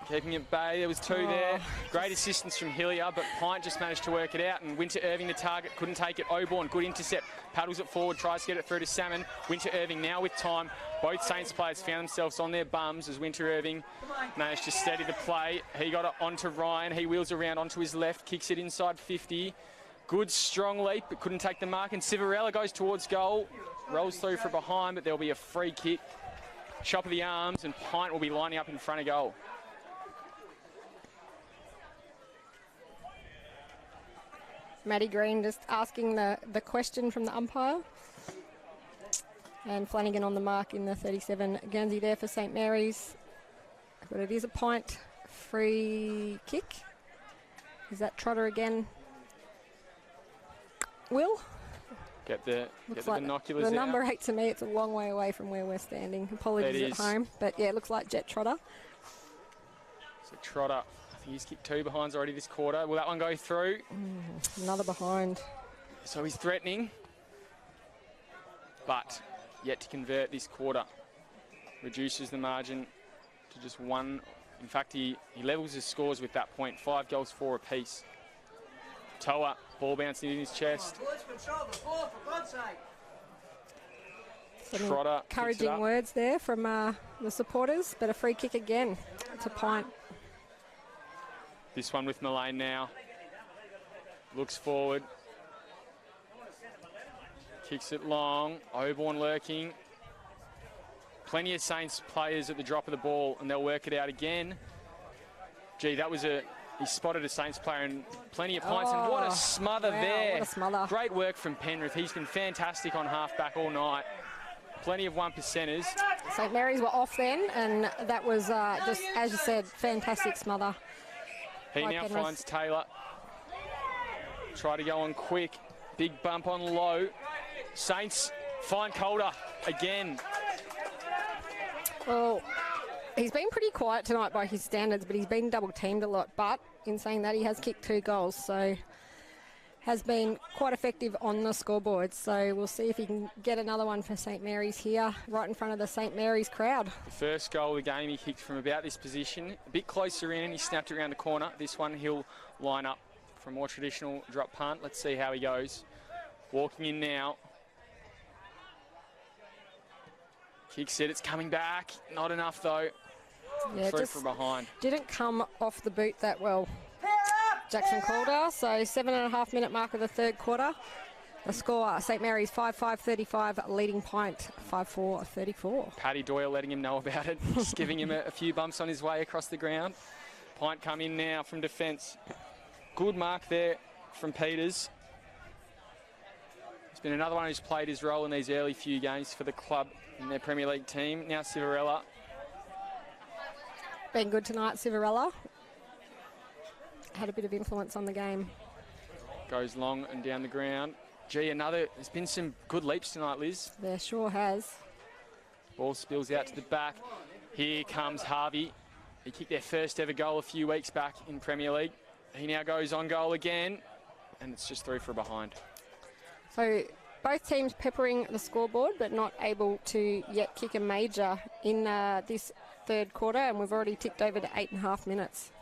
keeping it bay. There was two there. Great assistance from Hillier, but Pint just managed to work it out. And Winter Irving, the target, couldn't take it. Oborn, good intercept. Paddles it forward, tries to get it through to Salmon. Winter Irving now with time. Both Saints players found themselves on their bums as Winter Irving managed to steady the play. He got it onto Ryan. He wheels around onto his left, kicks it inside 50. Good, strong leap, but couldn't take the mark. And Civarella goes towards goal. Rolls through for behind, but there'll be a free kick. Chop of the arms, and Pint will be lining up in front of goal. Matty Green just asking the question from the umpire. And Flanagan on the mark in the 37 Guernsey there for St Mary's. But it is a Pint free kick. Is that Trotter again? Will? Get the binoculars the out. number 8 to me, it's a long way away from where we're standing. Apologies at home. But yeah, it looks like Jet Trotter. So Trotter, I think he's kicked 2 behinds already this quarter. Will that one go through? Another behind. So he's threatening, but yet to convert this quarter. Reduces the margin to just 1. In fact, he levels his scores with that point. 5 goals, 4 apiece. Toa, ball bouncing in his chest. Trotter, encouraging words there from the supporters, but a free kick again to Pint. This one with Mullane now. Looks forward. Kicks it long. Oborn lurking. Plenty of Saints players at the drop of the ball, and they'll work it out again. Gee, that was he spotted a Saints player and plenty of Pints, and what a smother there. What a smother. Great work from Penrith. He's been fantastic on half-back all night. Plenty of 1%ers. St Mary's were off then, and that was just, as you said, fantastic smother. He now finds Taylor. Try to go on quick. Big bump on low. Saints find Calder again. Well, he's been pretty quiet tonight by his standards, but he's been double-teamed a lot. But in saying that, he has kicked 2 goals, so has been quite effective on the scoreboard. So we'll see if he can get another one for St Mary's here, right in front of the St Mary's crowd. The first goal of the game he kicked from about this position, a bit closer in, and he snapped it around the corner. This one he'll line up for a more traditional drop punt. Let's see how he goes. Walking in now. Kicks it, it's coming back. Not enough though. Yeah, through from behind. Didn't come off the boot that well, Jackson Calder. So 7.5 minute mark of the third quarter. The score, St Mary's 5-5-35, leading Pint 5-4-34. Paddy Doyle letting him know about it, just giving him a few bumps on his way across the ground. Pint come in now from defence. Good mark there from Peters. It's been another one who's played his role in these early few games for the club in their Premier League team. Now Civarella. Been good tonight, Civarella. Had a bit of influence on the game. Goes long and down the ground. Gee, there's been some good leaps tonight, Liz. There sure has. Ball spills out to the back. Here comes Harvey. He kicked their first ever goal a few weeks back in Premier League. He now goes on goal again, and it's just through for a behind. So both teams peppering the scoreboard, but not able to yet kick a major in this third quarter, and we've already ticked over to 8.5 minutes.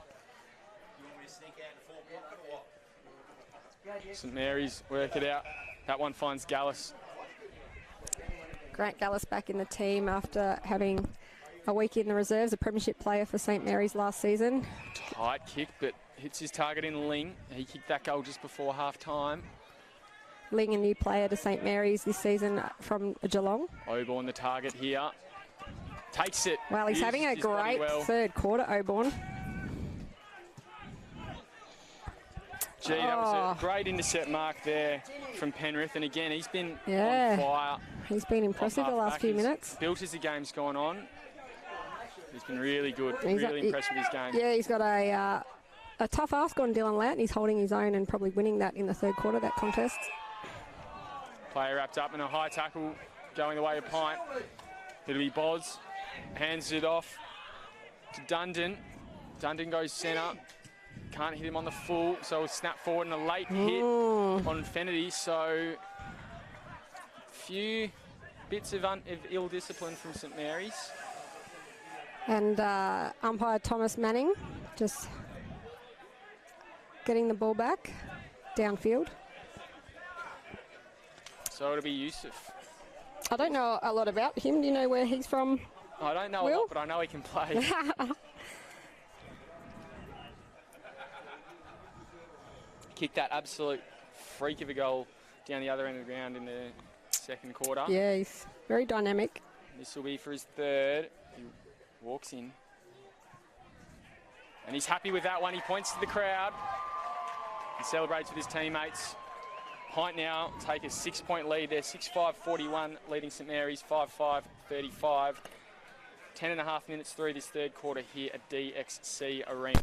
St Mary's work it out. That one finds Gallus. Grant Gallus back in the team after having a week in the reserves, a premiership player for St Mary's last season. Tight kick, but hits his target in Ling. He kicked that goal just before half-time. Ling, a new player to St Mary's this season from Geelong. Oborn the target here. Takes it. Well, he's having a great third quarter, Oborn. Gee, that was a great intercept mark there from Penrith. And again, he's been Yeah. on fire. He's been impressive the last few minutes. Built as the game's gone on. He's been really good, He's really impressed with his game. Yeah, he's got a tough ask on Dylan Lant. He's holding his own and probably winning that in the third quarter, that contest. Player wrapped up in a high tackle going the way of Pint. It'll be Boz. Hands it off to Dundon. Dundon goes centre. Can't hit him on the full, so he'll snap forward and a late hit on Fennerty. So a few bits of ill discipline from St Mary's. And umpire Thomas Manning just getting the ball back downfield. So it'll be Yusuf. I don't know a lot about him. Do you know where he's from? I don't know a Will? lot, but I know he can play. Kicked that absolute freak of a goal down the other end of the ground in the second quarter. Yeah, he's very dynamic. This will be for his third. He walks in. And he's happy with that one. He points to the crowd. He celebrates with his teammates. Pint now take a 6-point lead there. 6-5-41 leading St Mary's 5-5-35. 10.5 minutes through this third quarter here at DXC Arena.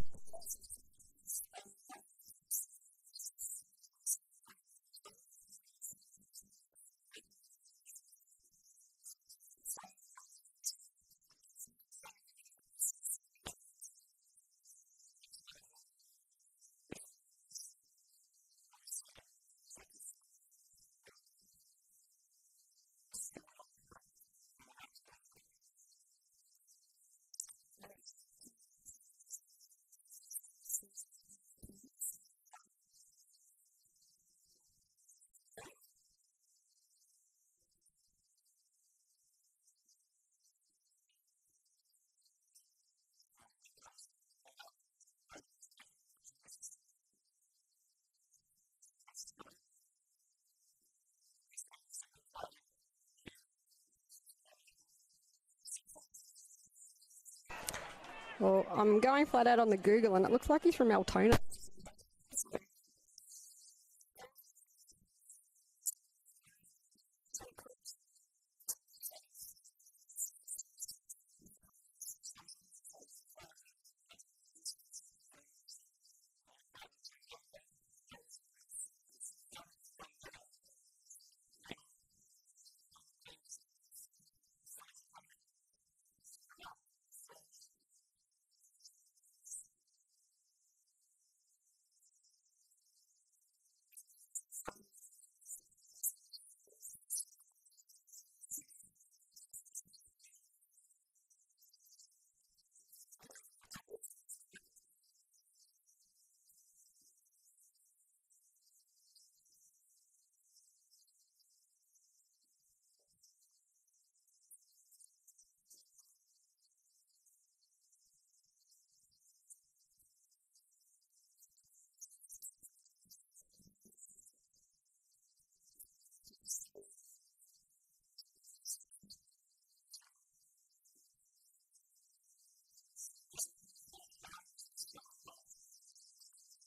Well, I'm going flat out on the Google and it looks like he's from Altona.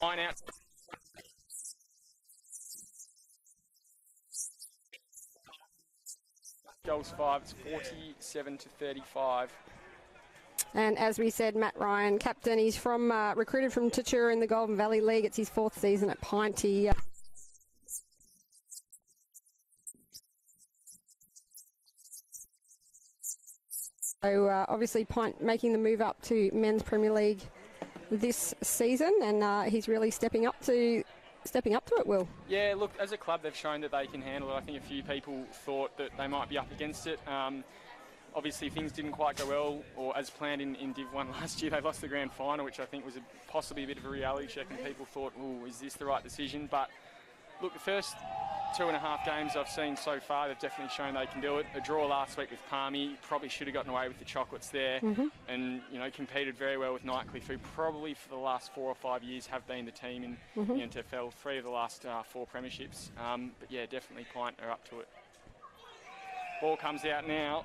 Line out. Goals 5, it's 47-35. And as we said, Matt Ryan, captain, he's from recruited from Tatura in the Golden Valley League. It's his 4th season at Pint. He obviously Pint making the move up to Men's Premier League this season, and he's really stepping up to it, Will. Yeah, look, as a club, they've shown that they can handle it. I think a few people thought that they might be up against it. Obviously, things didn't quite go well, or as planned in Div 1 last year. They lost the grand final, which I think was possibly a bit of a reality check, and people thought, oh, is this the right decision? But look, the first 2.5 games I've seen so far, they've definitely shown they can do it. A draw last week with Palmy, probably should have gotten away with the chocolates there, and competed very well with Nightcliff, who probably for the last 4 or 5 years have been the team in the NTFL, 3 of the last 4 premierships. But yeah, definitely Pint are up to it. Ball comes out now.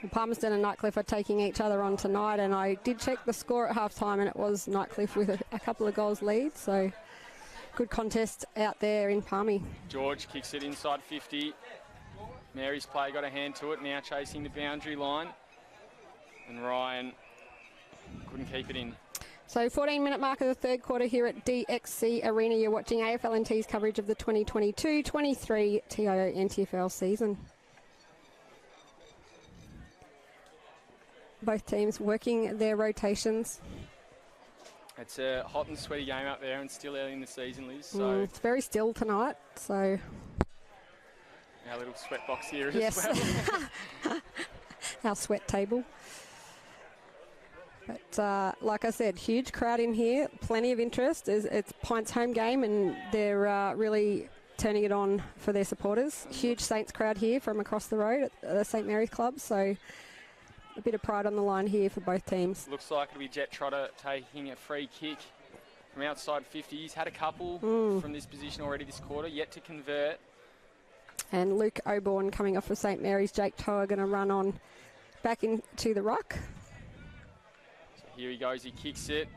Well, Palmerston and Nightcliff are taking each other on tonight, and I did check the score at half time, and it was Nightcliff with a couple of goals lead. So good contest out there in Palmy. George kicks it inside 50. Mary's play got a hand to it, now chasing the boundary line. And Ryan couldn't keep it in. So 14-minute mark of the third quarter here at DXC Arena. You're watching AFL&T's coverage of the 2022-23 TIO NTFL season. Both teams working their rotations. It's a hot and sweaty game up there and still early in the season, Liz. So It's very still tonight, so... Our little sweat box here Yes. as well. Our sweat table. But like I said, huge crowd in here, plenty of interest. It's Pint's home game and they're really turning it on for their supporters. Huge Saints crowd here from across the road at the St Mary's Club, so a bit of pride on the line here for both teams. Looks like it'll be Jet Trotter taking a free kick from outside 50. He's had a couple from this position already this quarter, yet to convert. And Luke Oborn coming off for St Mary's. Jake Toa going to run on back into the ruck. So here he goes, he kicks it.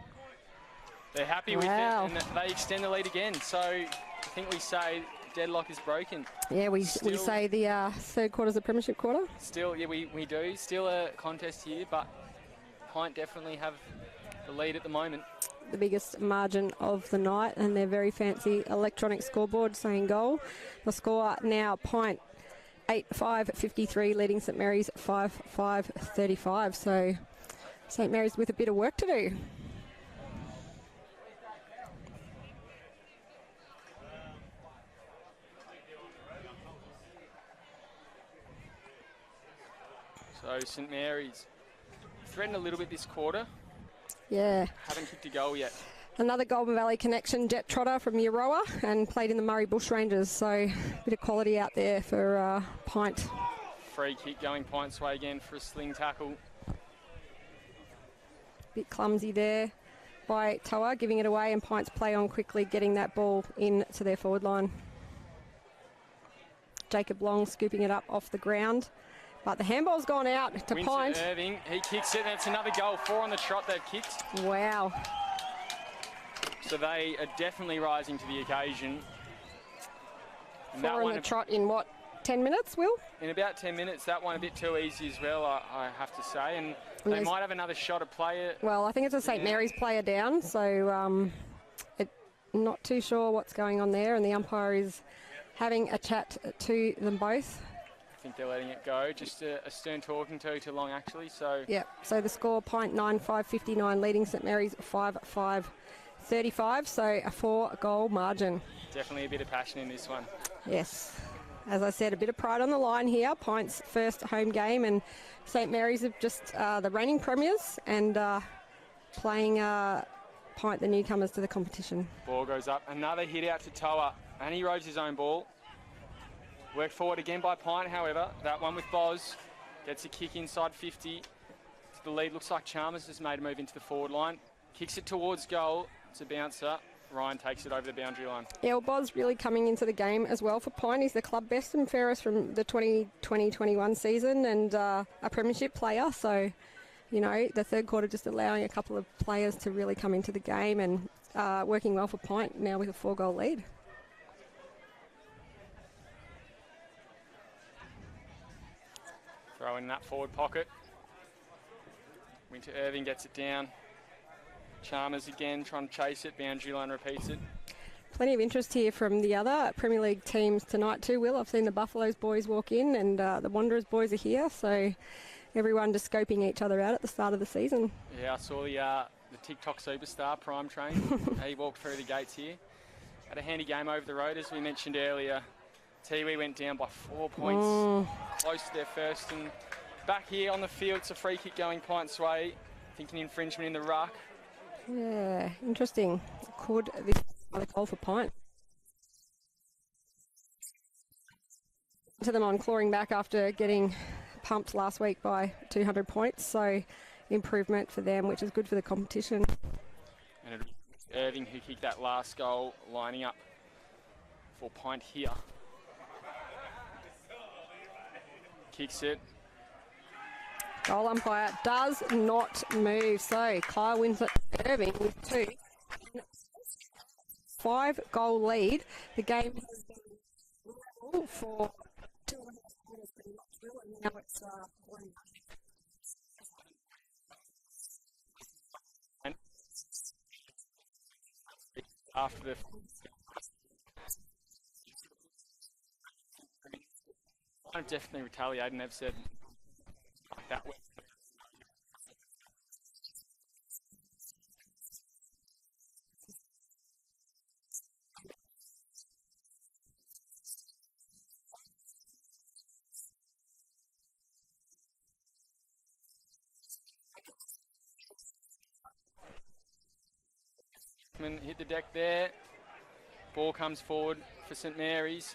They're happy with it and they extend the lead again. So I think we say deadlock is broken. Yeah, we say the third quarter's a premiership quarter. Still, yeah, we do. Still a contest here, but Pint definitely have the lead at the moment. The biggest margin of the night, and their very fancy electronic scoreboard saying goal. The score now, Pint 8-5-53, leading St Mary's 5-5-35. So St Mary's with a bit of work to do. So St Mary's threatened a little bit this quarter. Yeah. Haven't kicked a goal yet. Another Golden Valley connection, Jet Trotter from Euroa, and played in the Murray Bushrangers. So a bit of quality out there for Pint. Free kick going Pint's way again for a sling tackle. Bit clumsy there by Toa, giving it away, and Pint's play on quickly, getting that ball into their forward line. Jacob Long scooping it up off the ground. But the handball's gone out to Pint. Irving, he kicks it, and it's another goal. 4 on the trot they've kicked. Wow. So they are definitely rising to the occasion. And 4 on the trot in what, 10 minutes, Will? In about 10 minutes. That one a bit too easy as well, I have to say. And they might have another shot at player. Well, I think it's a St Mary's player down, so not too sure what's going on there. And the umpire is having a chat to them both. I think they're letting it go. Just a stern talking to Long, actually. So yeah. So the score, Pint 9-5-59, leading St Mary's 5-5-35. So a 4-goal margin. Definitely a bit of passion in this one. Yes. As I said, a bit of pride on the line here. Pint's first home game, and St Mary's have just the reigning premiers and playing Pint, the newcomers to the competition. Ball goes up. Another hit out to Toa, and he roves his own ball. Worked forward again by Pint, however. That one with Boz. Gets a kick inside 50. To the lead. Looks like Chalmers has made a move into the forward line. Kicks it towards goal. It's a bouncer. Ryan takes it over the boundary line. Yeah, well, Boz really coming into the game as well for Pint. He's the club best and fairest from the 2020-21 season and a premiership player. So, you know, the third quarter just allowing a couple of players to really come into the game and working well for Pint now with a 4-goal lead. Throw in that forward pocket. Winter Irving gets it down. Chalmers again trying to chase it. Boundary line repeats it. Plenty of interest here from the other Premier League teams tonight too, Will. I've seen the Buffaloes boys walk in and the Wanderers boys are here. So everyone just scoping each other out at the start of the season. Yeah, I saw the TikTok superstar, Prime Train. He walked through the gates here. Had a handy game over the road, as we mentioned earlier. Tiwi went down by 4 points, close to their first. And back here on the field, it's a free kick going Pint's way. I think an infringement in the ruck. Yeah, interesting. Could this be a goal for Pint? To them on clawing back after getting pumped last week by 200 points. So improvement for them, which is good for the competition. And Irving, who kicked that last goal, lining up for Pint here. Kicks it. Goal umpire does not move. So Kyle Winslet Irving with 2. 5-goal lead. The game has been level for 2.5 quarters pretty much, Will, and now it's 1. After the I've definitely retaliated and have said like that way. Hit the deck there. Ball comes forward for St Mary's,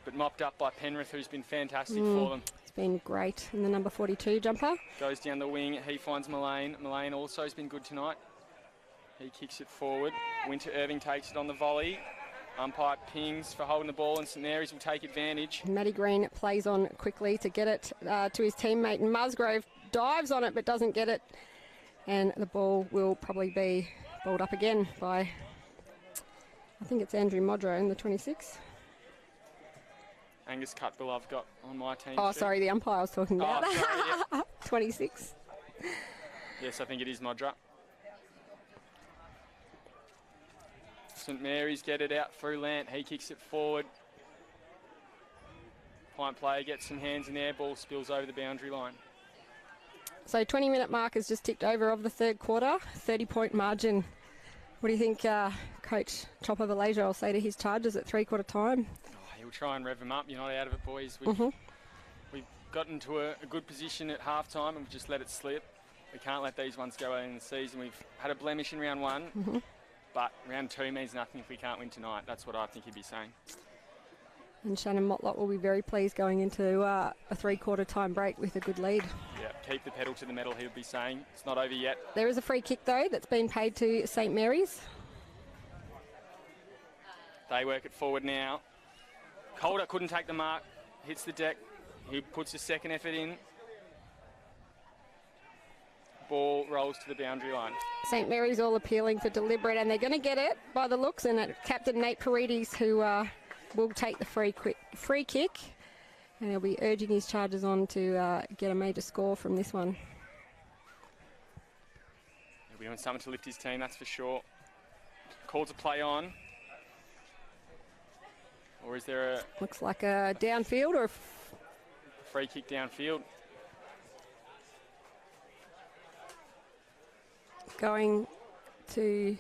but mopped up by Penrith, who's been fantastic for them. It's been great in the number 42 jumper. Goes down the wing. He finds Mullane. Mullane also has been good tonight. He kicks it forward. Winter Irving takes it on the volley. Umpire pings for holding the ball, and St Mary's will take advantage. Matty Green plays on quickly to get it to his teammate. Musgrove dives on it but doesn't get it. And the ball will probably be balled up again by, I think it's Andrew Modro in the 26. Angus Cutbill I've got on my team. Oh, sorry, the umpire I was talking about. Oh, sorry, yeah. 26. Yes, I think it is Modra. St Mary's get it out through Lant. He kicks it forward. Pint player gets some hands in there. Ball spills over the boundary line. So 20-minute mark has just ticked over of the third quarter. 30-point margin. What do you think Coach Chopper Malaysia will say to his Chargers at three-quarter time? Oh, he'll try and rev them up. You're not out of it, boys. We've gotten to a good position at halftime and we've just let it slip. We can't let these ones go early in the season. We've had a blemish in round 1, but round 2 means nothing if we can't win tonight. That's what I think he'd be saying. And Shannon Motlop will be very pleased going into a three-quarter time break with a good lead. Yeah, keep the pedal to the metal, he'll be saying. It's not over yet. There is a free kick, though, that's been paid to St Mary's. They work it forward now. Calder couldn't take the mark. Hits the deck. He puts his second effort in. Ball rolls to the boundary line. St Mary's all appealing for deliberate, and they're going to get it by the looks. And Captain Nate Paredes, who will take the free kick, and he'll be urging his Chargers on to get a major score from this one. He'll be doing something to lift his team, that's for sure. Calls a play on. Or is there a... Looks like a downfield or a... Free kick downfield. Going to...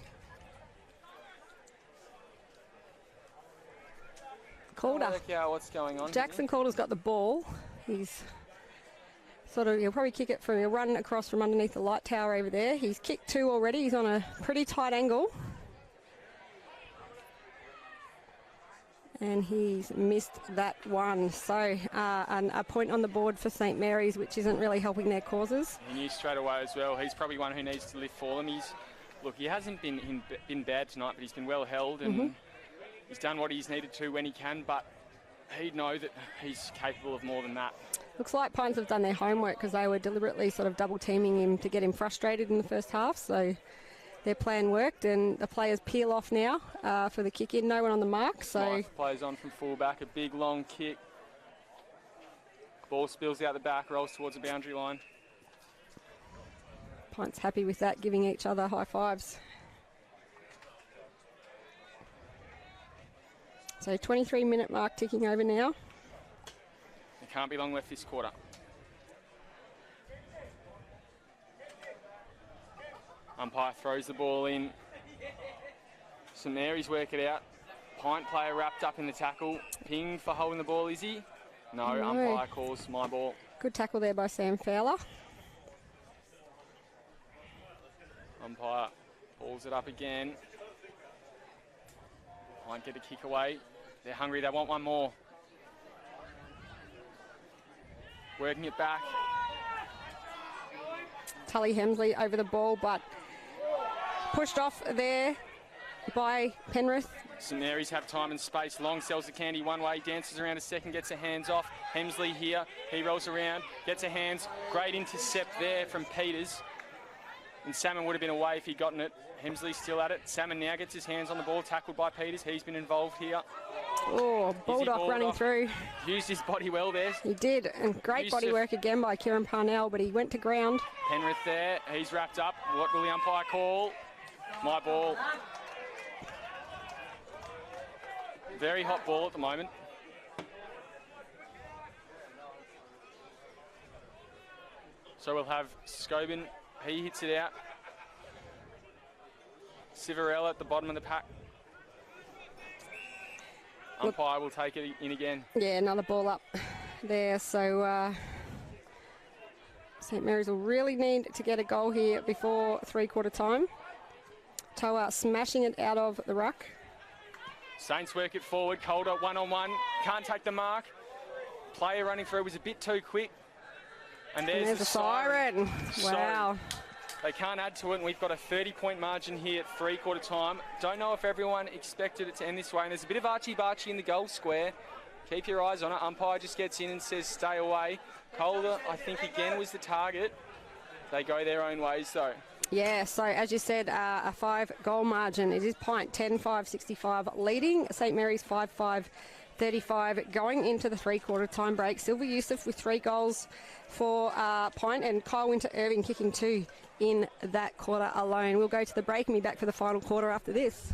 Calder. Work out what's going on. Jackson Calder's got the ball. He's he'll probably kick it he'll run across from underneath the light tower over there. He's kicked 2 already. He's on a pretty tight angle. And he's missed that one. So a point on the board for St Mary's, which isn't really helping their causes. He knew straight away as well. He's probably one who needs to lift for them. He hasn't been bad tonight, but he's been well held and he's done what he's needed to when he can, but he'd know that he's capable of more than that. Looks like Pines have done their homework because they were deliberately sort of double teaming him to get him frustrated in the first half. So their plan worked, and the players peel off now for the kick in. No one on the mark. So plays on from fullback, a big long kick. Ball spills out the back, rolls towards the boundary line. Pines happy with that, giving each other high fives. So 23-minute mark ticking over now. There can't be long left this quarter. Umpire throws the ball in. St Mary's work it out. Pint player wrapped up in the tackle. Pinged for holding the ball, is he? No, umpire calls my ball. Good tackle there by Sam Fowler. Umpire balls it up again. Might get a kick away. They're hungry, they want one more. Working it back. Tully Hemsley over the ball, but pushed off there by Penrith. St Mary's have time and space. Long sells the candy one way, dances around a second, gets her hands off. Hemsley here, he rolls around, gets her hands. Great intercept there from Peters. And Salmon would have been away if he'd gotten it. Hemsley still at it. Salmon now gets his hands on the ball, tackled by Peters. He's been involved here. Oh, Baldock running through. Used his body well there. He did, and great body work again by Kieran Parnell, but he went to ground. Penrith there, he's wrapped up. What will the umpire call? My ball. Very hot ball at the moment. So we'll have Scobin, he hits it out. Civarella at the bottom of the pack. Umpire will take it in again. Yeah, another ball up there. So St Mary's will really need to get a goal here before three-quarter time. Toa smashing it out of the ruck. Saints work it forward. Calder one-on-one. Can't take the mark. Player running through was a bit too quick. And there's the siren. Wow. They can't add to it, and we've got a 30-point margin here at three-quarter time. Don't know if everyone expected it to end this way, and there's a bit of archie-barchie in the goal square. Keep your eyes on it. Umpire just gets in and says stay away. Calder, I think, again was the target. They go their own ways, though. Yeah, so as you said, a 5-goal margin. It is Pint 10-5-65 leading. St Mary's 5-5-35 going into the three-quarter time break. Silver Yusuf with 3 goals for Pint, and Kyle Winter-Irving kicking 2 in that quarter alone. We'll go to the break and be back for the final quarter after this.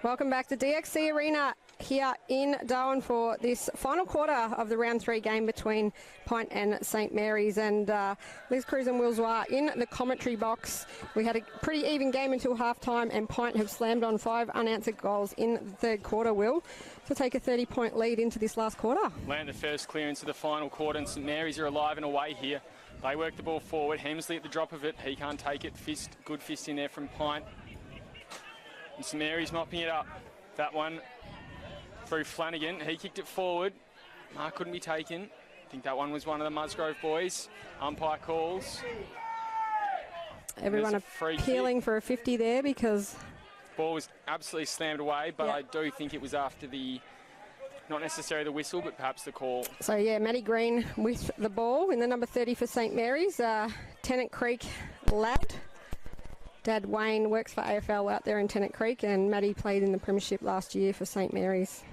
Welcome back to DXC Arena here in Darwin for this final quarter of the round 3 game between PINT and St Mary's. And Liz Cruz and Will Zwar in the commentary box. We had a pretty even game until half-time, and PINT have slammed on 5 unanswered goals in the third quarter, Will, to take a 30-point lead into this last quarter. Land the first clearance of the final quarter, and St Mary's are alive and away here. They work the ball forward. Hemsley at the drop of it. He can't take it. Good fist in there from PINT. And St Mary's mopping it up. That one through Flanagan. He kicked it forward. Mark couldn't be taken. I think that one was one of the Musgrove boys. Umpire calls. Everyone appealing for a 50 there because... Ball was absolutely slammed away, but I do think it was after the... Not necessarily the whistle, but perhaps the call. So, yeah, Maddie Green with the ball in the number 30 for St Mary's. Tennant Creek lad. Dad Wayne works for AFL out there in Tennant Creek, and Maddie played in the premiership last year for St Mary's.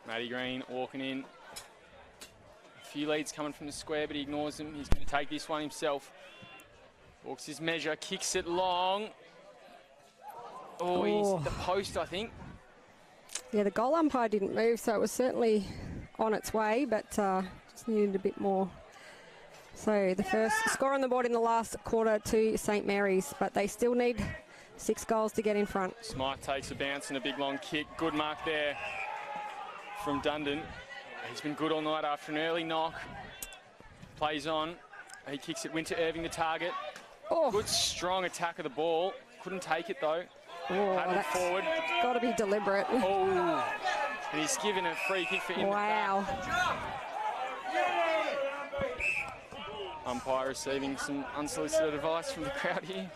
Maddie Green walking in. A few leads coming from the square, but he ignores them. He's going to take this one himself. Walks his measure, kicks it long. Oh, he's at the post, I think. Yeah, the goal umpire didn't move, so it was certainly on its way, but just needed a bit more. So the first score on the board in the last quarter to St Mary's, but they still need 6 goals to get in front. Smythe takes a bounce and a big long kick. Good mark there from Dundon. He's been good all night after an early knock. Plays on. He kicks it. Winter Irving the target. Oh. Good strong attack of the ball. Couldn't take it though. Oh, Had it forward. Got to be deliberate. Oh, and he's given a free kick for him. Wow. Umpire receiving some unsolicited advice from the crowd here.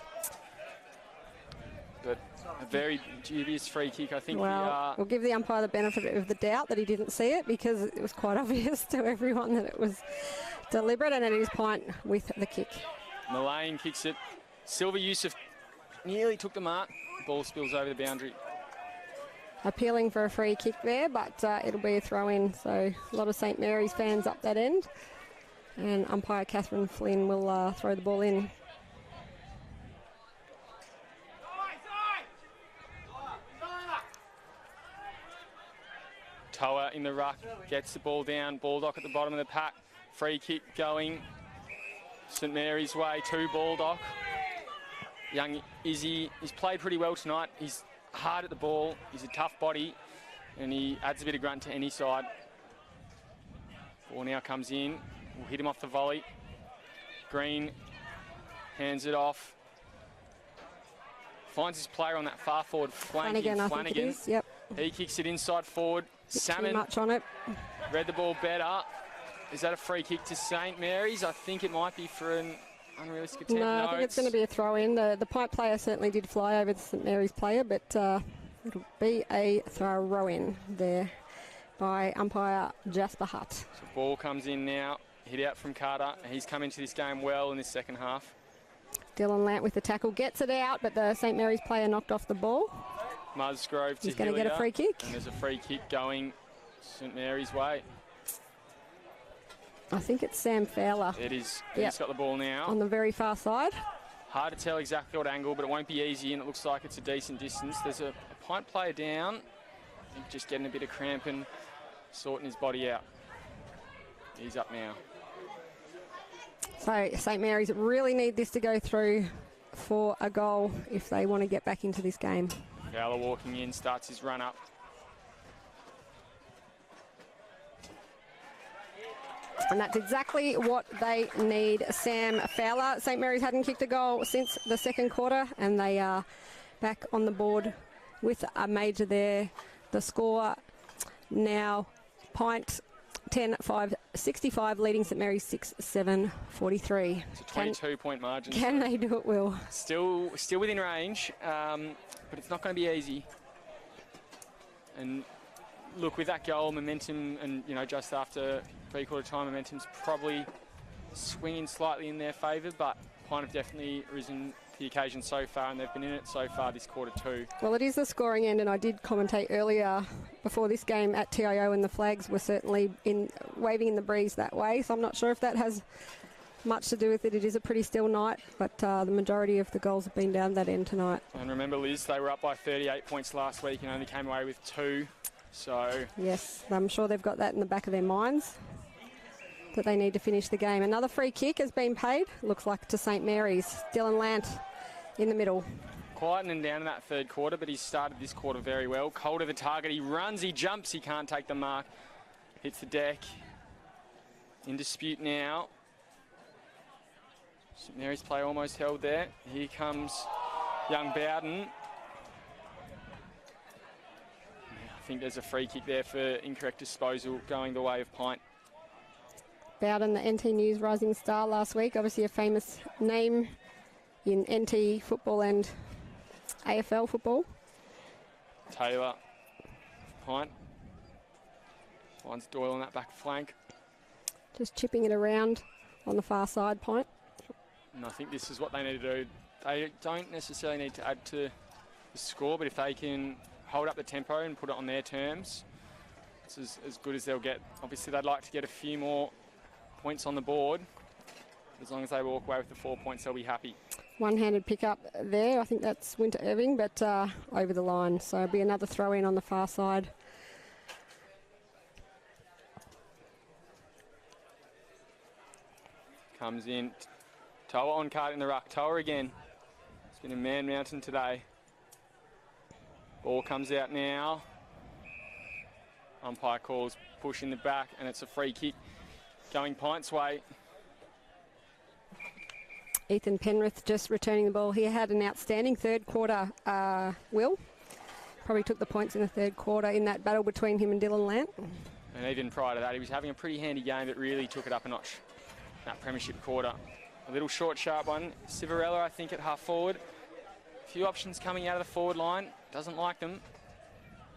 But a very dubious free kick, I think. Well, we'll give the umpire the benefit of the doubt that he didn't see it, because it was quite obvious to everyone that it was deliberate, and it is PINT with the kick. Mullane kicks it. Silver Yusuf nearly took the mark. Ball spills over the boundary. Appealing for a free kick there, but it'll be a throw-in. So a lot of St Mary's fans up that end. And umpire Catherine Flynn will throw the ball in. Toa in the ruck, gets the ball down. Baldock at the bottom of the pack. Free kick going St Mary's way to Baldock. Young Izzy, he's played pretty well tonight. He's hard at the ball. He's a tough body, and he adds a bit of grunt to any side. Ball now comes in. We'll hit him off the volley. Green hands it off. Finds his player on that far forward flanking. Flanagan, I think it is. Yep. He kicks it inside forward. Salmon too much on it. read the ball better. Is that a free kick to St Mary's? I think it might be for an unrealistic attempt. No, I think it's going to be a throw-in. The PINT player certainly did fly over the St Mary's player, but it'll be a throw-in there by umpire Jasper Hutt. So ball comes in now. Hit out from Carter. He's come into this game well in this second half. Dylan Lant with the tackle, gets it out, but the St Mary's player knocked off the ball. Musgrove to He's going to get a free kick. And there's a free kick going St Mary's way. I think it's Sam Fowler. It is. He's got the ball now. On the very far side. Hard to tell exactly what angle, but it won't be easy, and it looks like it's a decent distance. There's a PINT player down. I think just getting a bit of cramp and sorting his body out. He's up now. So St Mary's really need this to go through for a goal if they want to get back into this game. Fowler walking in, starts his run up. And that's exactly what they need. Sam Fowler. St Mary's hadn't kicked a goal since the second quarter, and they are back on the board with a major there. The score now, PINT 10-5-65, leading St Mary's 6-7-43. It's a 22-point margin. Can they do it, Will? Still within range, but it's not going to be easy. And look, with that goal, momentum, and just after three-quarter time, momentum's probably swinging slightly in their favour, but PINT have definitely risen to the occasion so far, and they've been in it so far this quarter too. Well, it is the scoring end, and I did commentate earlier before this game at TIO, and the flags were certainly waving in the breeze that way, so I'm not sure if that has much to do with it. It is a pretty still night, but the majority of the goals have been down that end tonight. And remember, Liz, they were up by 38 points last week and only came away with 2. So yes, I'm sure they've got that in the back of their minds, that they need to finish the game. Another free kick has been paid. Looks like to St Mary's. Dylan Lant in the middle. quietening down in that third quarter, but he's started this quarter very well. Cole to the target. He runs, he jumps, he can't take the mark. Hits the deck. In dispute now. St Mary's play almost held there. Here comes young Bowden. I think there's a free kick there for incorrect disposal going the way of Pint. Bowden, the NT News rising star last week, obviously a famous name in NT football and AFL football. Taylor, Pint. Finds Doyle on that back flank. Just chipping it around on the far side, Pint. And I think this is what they need to do. They don't necessarily need to add to the score, but if they can hold up the tempo and put it on their terms, it's as good as they'll get. Obviously, they'd like to get a few more points on the board. As long as they walk away with the 4 points, they'll be happy. One-handed pick up there. I think that's Winter Irving, but over the line. So it'll be another throw in on the far side. Comes in. Toa on card in the ruck. Toa again. It's been a man mountain today. Ball comes out now. Umpire calls push in the back, and it's a free kick going Pint's way. Ethan Penrith just returning the ball. He had an outstanding third quarter, Will. Probably took the points in the third quarter in that battle between him and Dylan Lant. And even prior to that, he was having a pretty handy game that really took it up a notch. That premiership quarter. A little short, sharp one. Civarella, I think, at half forward. A few options coming out of the forward line. Doesn't like them.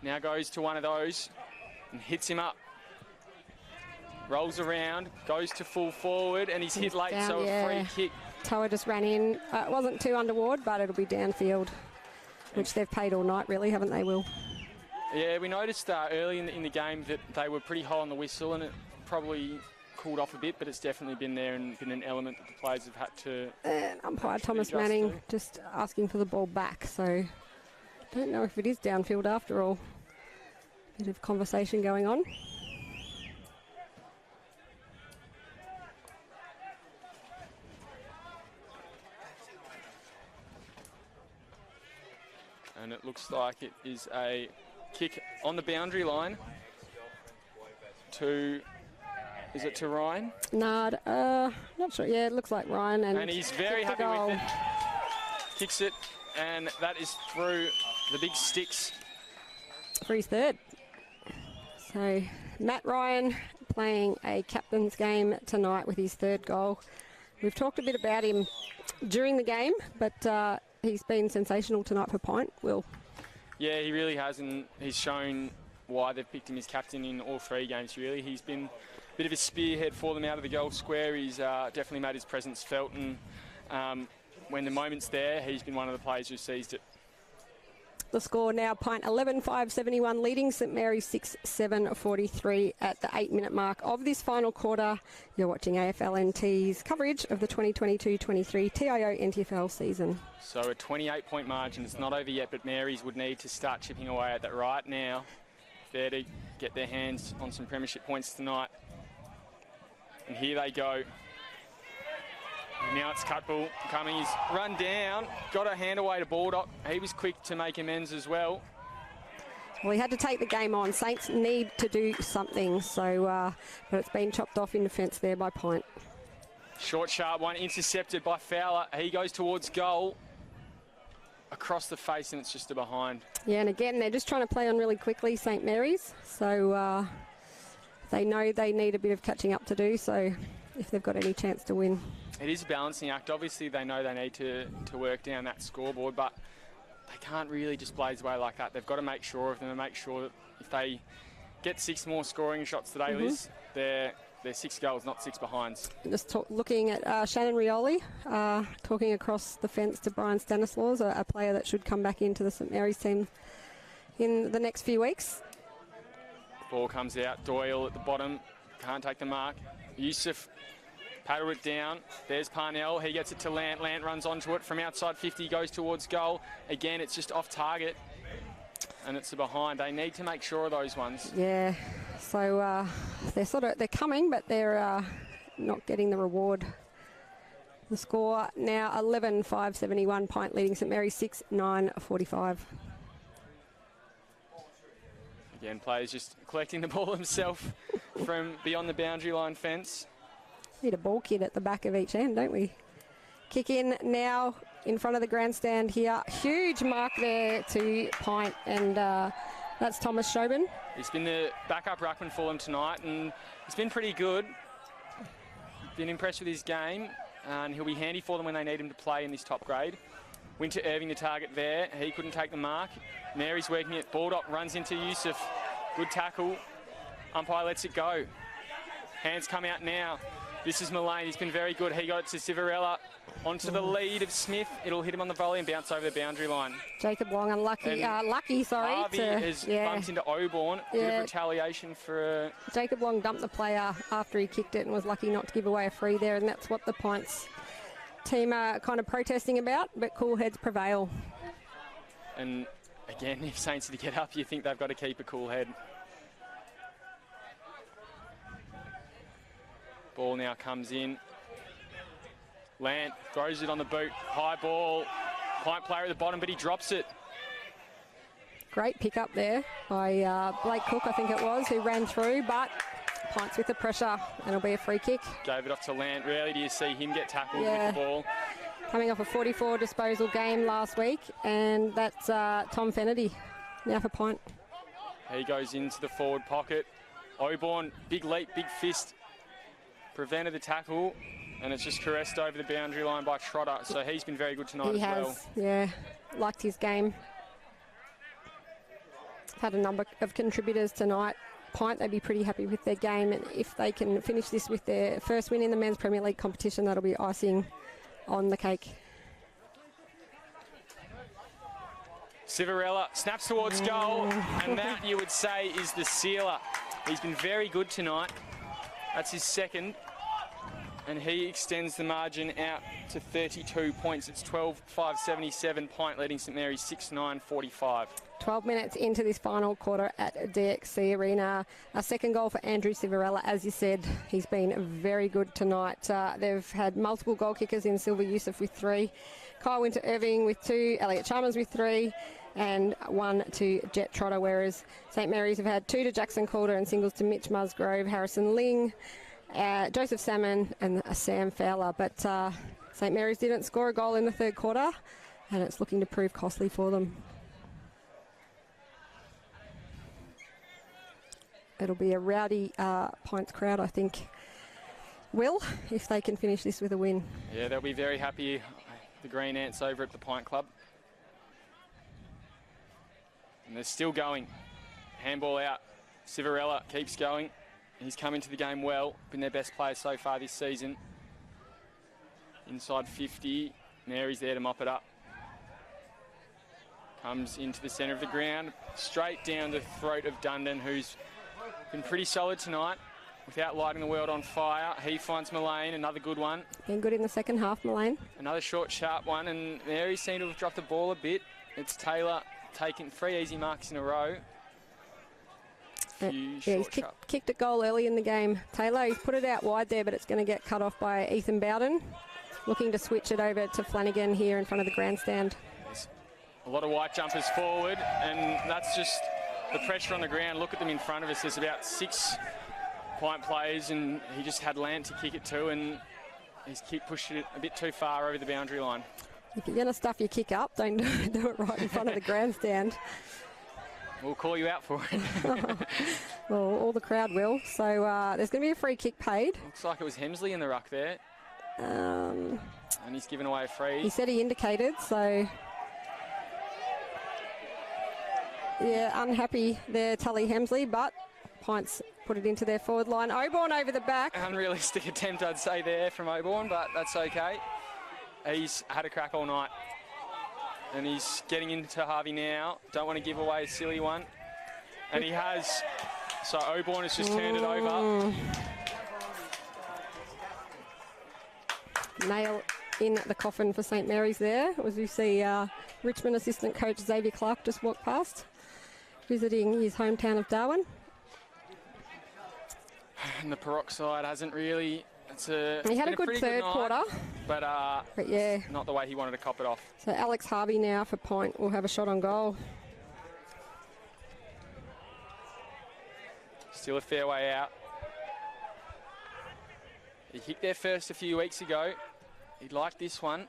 Now goes to one of those and hits him up. Rolls around, goes to full forward, and he's hit late, down, so yeah. a free kick. Toa just ran in. It wasn't too underward, but it'll be downfield, which they've paid all night, really, haven't they, Will? Yeah, we noticed early in the game that they were pretty high on the whistle, and it probably cooled off a bit, but it's definitely been there and been an element that the players have had to... And umpire Thomas adjust Manning to. just asking for the ball back, so don't know if it is downfield after all. Bit of conversation going on. And it looks like it is a kick on the boundary line to... Is it to Ryan? No, not sure. Yeah, it looks like Ryan. And he's very kicked the happy goal. with it. Kicks it, and that is through the big sticks. For his third. So Matt Ryan playing a captain's game tonight with his third goal. We've talked a bit about him during the game, but he's been sensational tonight for Pint, Will. Yeah, he really has, and he's shown why they've picked him as captain in all 3 games, really. He's been a bit of a spearhead for them out of the goal square. He's definitely made his presence felt, and when the moment's there, he's been one of the players who seized it. The score now, Pint 11-5-71, leading St Mary's 6-7-43 at the 8-minute mark of this final quarter. You're watching AFLNT's coverage of the 2022-23 TIO NTFL season. So a 28-point margin. It's not over yet, but Mary's would need to start chipping away at that right now if they're to get their hands on some premiership points tonight. And here they go. Now it's Cutbull coming. He's run down, got a hand away to Baldock. He was quick to make amends as well. Well, he had to take the game on. Saints need to do something, so but it's been chopped off in defence there by Pint. Short, sharp one, intercepted by Fowler. He goes towards goal. Across the face, and it's just a behind. Yeah, and again, they're just trying to play on really quickly, St Mary's. So they know they need a bit of catching up to do, so if they've got any chance to win. It is a balancing act. Obviously, they know they need to work down that scoreboard, but they can't really just blaze away like that. They've got to make sure of them and make sure that if they get 6 more scoring shots today, Liz, they're 6 goals, not 6 behinds. Just looking at Shannon Rioli, talking across the fence to Brian Stanislaus, a player that should come back into the St Mary's team in the next few weeks. Ball comes out. Doyle at the bottom. Can't take the mark. Yusuf Paddled it down. There's Parnell. He gets it to Lant. Lant runs onto it from outside 50, goes towards goal. Again, it's just off target. And it's a behind. They need to make sure of those ones. Yeah. So they're coming, but they're not getting the reward. The score now 11-5-71. Pint leading St Mary's 6-9-45. Again, players just collecting the ball himself from beyond the boundary line fence. Need a ball kid at the back of each end, don't we? Kick in now in front of the grandstand here. Huge mark there to Pint, and that's Thomas Shobin. He's been the backup ruckman for them tonight, and he's been pretty good. Been impressed with his game, and he'll be handy for them when they need him to play in this top grade. Winter Irving the target there. He couldn't take the mark. Mary's working it. Baldock runs into Yusuf. Good tackle. Umpire lets it go. Hands come out now. This is Mullane. He's been very good. He got it to Civarella. Onto the lead of Smith. It'll hit him on the volley and bounce over the boundary line. Jacob Long unlucky. Lucky, sorry. Harvey has bumped into Oborn. Bit of retaliation for... Jacob Long dumped the player after he kicked it and was lucky not to give away a free there, and that's what the Pints team are kind of protesting about, but cool heads prevail. And again, if Saints are to get up, you think they've got to keep a cool head. Ball now comes in. Lant throws it on the boot. High ball. Pint player at the bottom, but he drops it. Great pick up there by Blake Cook, I think it was, who ran through, but Pints with the pressure, and it'll be a free kick. Gave it off to Lant. Rarely do you see him get tackled with the ball. Coming off a 44 disposal game last week, and that's Tom Fennedy now for Pint. He goes into the forward pocket. Oborn, big leap, big fist. Prevented the tackle, and it's just caressed over the boundary line by Trotter. So he's been very good tonight as well. Yeah, liked his game. Had a number of contributors tonight. Pint, they'd be pretty happy with their game, and if they can finish this with their first win in the Men's Premier League competition, that'll be icing on the cake. Civarella snaps towards goal, and that, you would say, is the sealer. He's been very good tonight. That's his second, and he extends the margin out to 32 points. It's 12-5-77. Pint leading St Mary's 6-9-45. 12 minutes into this final quarter at DXC Arena. A second goal for Andrew Civarella, as you said. He's been very good tonight. They've had multiple goal kickers in Silver Yusuf with 3, Kyle Winter Irving with 2, Elliot Chalmers with 3, and 1 to Jet Trotter, whereas St Mary's have had 2 to Jackson Calder and singles to Mitch Musgrove, Harrison Ling, Joseph Salmon and Sam Fowler. But St Mary's didn't score a goal in the third quarter, and it's looking to prove costly for them. It'll be a rowdy Pints crowd, I think, Will, if they can finish this with a win. Yeah, they'll be very happy, the Green Ants over at the Pint Club. And they're still going. Handball out. Civarella keeps going. He's come into the game well. Been their best player so far this season. Inside 50. Mary's there to mop it up. Comes into the centre of the ground. Straight down the throat of Dundon, who's been pretty solid tonight without lighting the world on fire. He finds Mullane, another good one. Been good in the second half, Mullane. Another short, sharp one, and Mary seem to have dropped the ball a bit. It's Taylor taking 3 easy marks in a row. He's kicked a goal early in the game. Taylor, he's put it out wide there, but it's going to get cut off by Ethan Bowden. Looking to switch it over to Flanagan here in front of the grandstand. There's a lot of white jumpers forward, and that's just the pressure on the ground. Look at them in front of us. There's about 6 Pint players, and he just had Land to kick it to, and he's pushed it a bit too far over the boundary line. If you're going to stuff your kick up, don't do it right in front of the grandstand. We'll call you out for it. Well, all the crowd will. So there's going to be a free kick paid. Looks like it was Hemsley in the ruck there. And he's given away a free. He said he indicated, so... Yeah, unhappy there, Tully Hemsley, but Pints put it into their forward line. Oborn over the back. Unrealistic attempt, I'd say, there from Oborn, but that's okay. He's had a crack all night. And he's getting into Harvey now. Don't want to give away a silly one. And he has. So Oborn has just turned it over. nail in the coffin for St Mary's there, as we see Richmond assistant coach Xavier Clark just walk past, visiting his hometown of Darwin. And the peroxide hasn't really... He had a good third quarter. But yeah, not the way he wanted to cop it off. So Alex Harvey now for point will have a shot on goal. Still a fair way out. He kicked there first a few weeks ago. He'd like this one.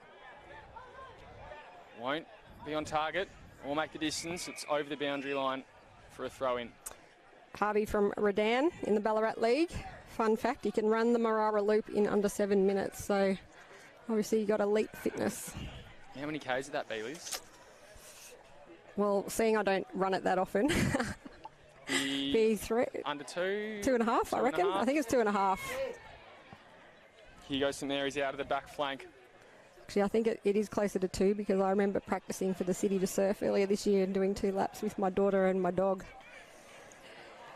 Won't be on target or make the distance. It's over the boundary line for a throw-in. Harvey from Redan in the Ballarat League. Fun fact, he can run the Marara Loop in under 7 minutes. So obviously you got elite fitness. How many Ks would that be, Liz? Well, seeing I don't run it that often. Be three. Under 2? 2.5, I reckon. I think it's 2.5. Here goes St Mary's out of the back flank. Actually, I think it is closer to 2 because I remember practicing for the City to Surf earlier this year and doing 2 laps with my daughter and my dog.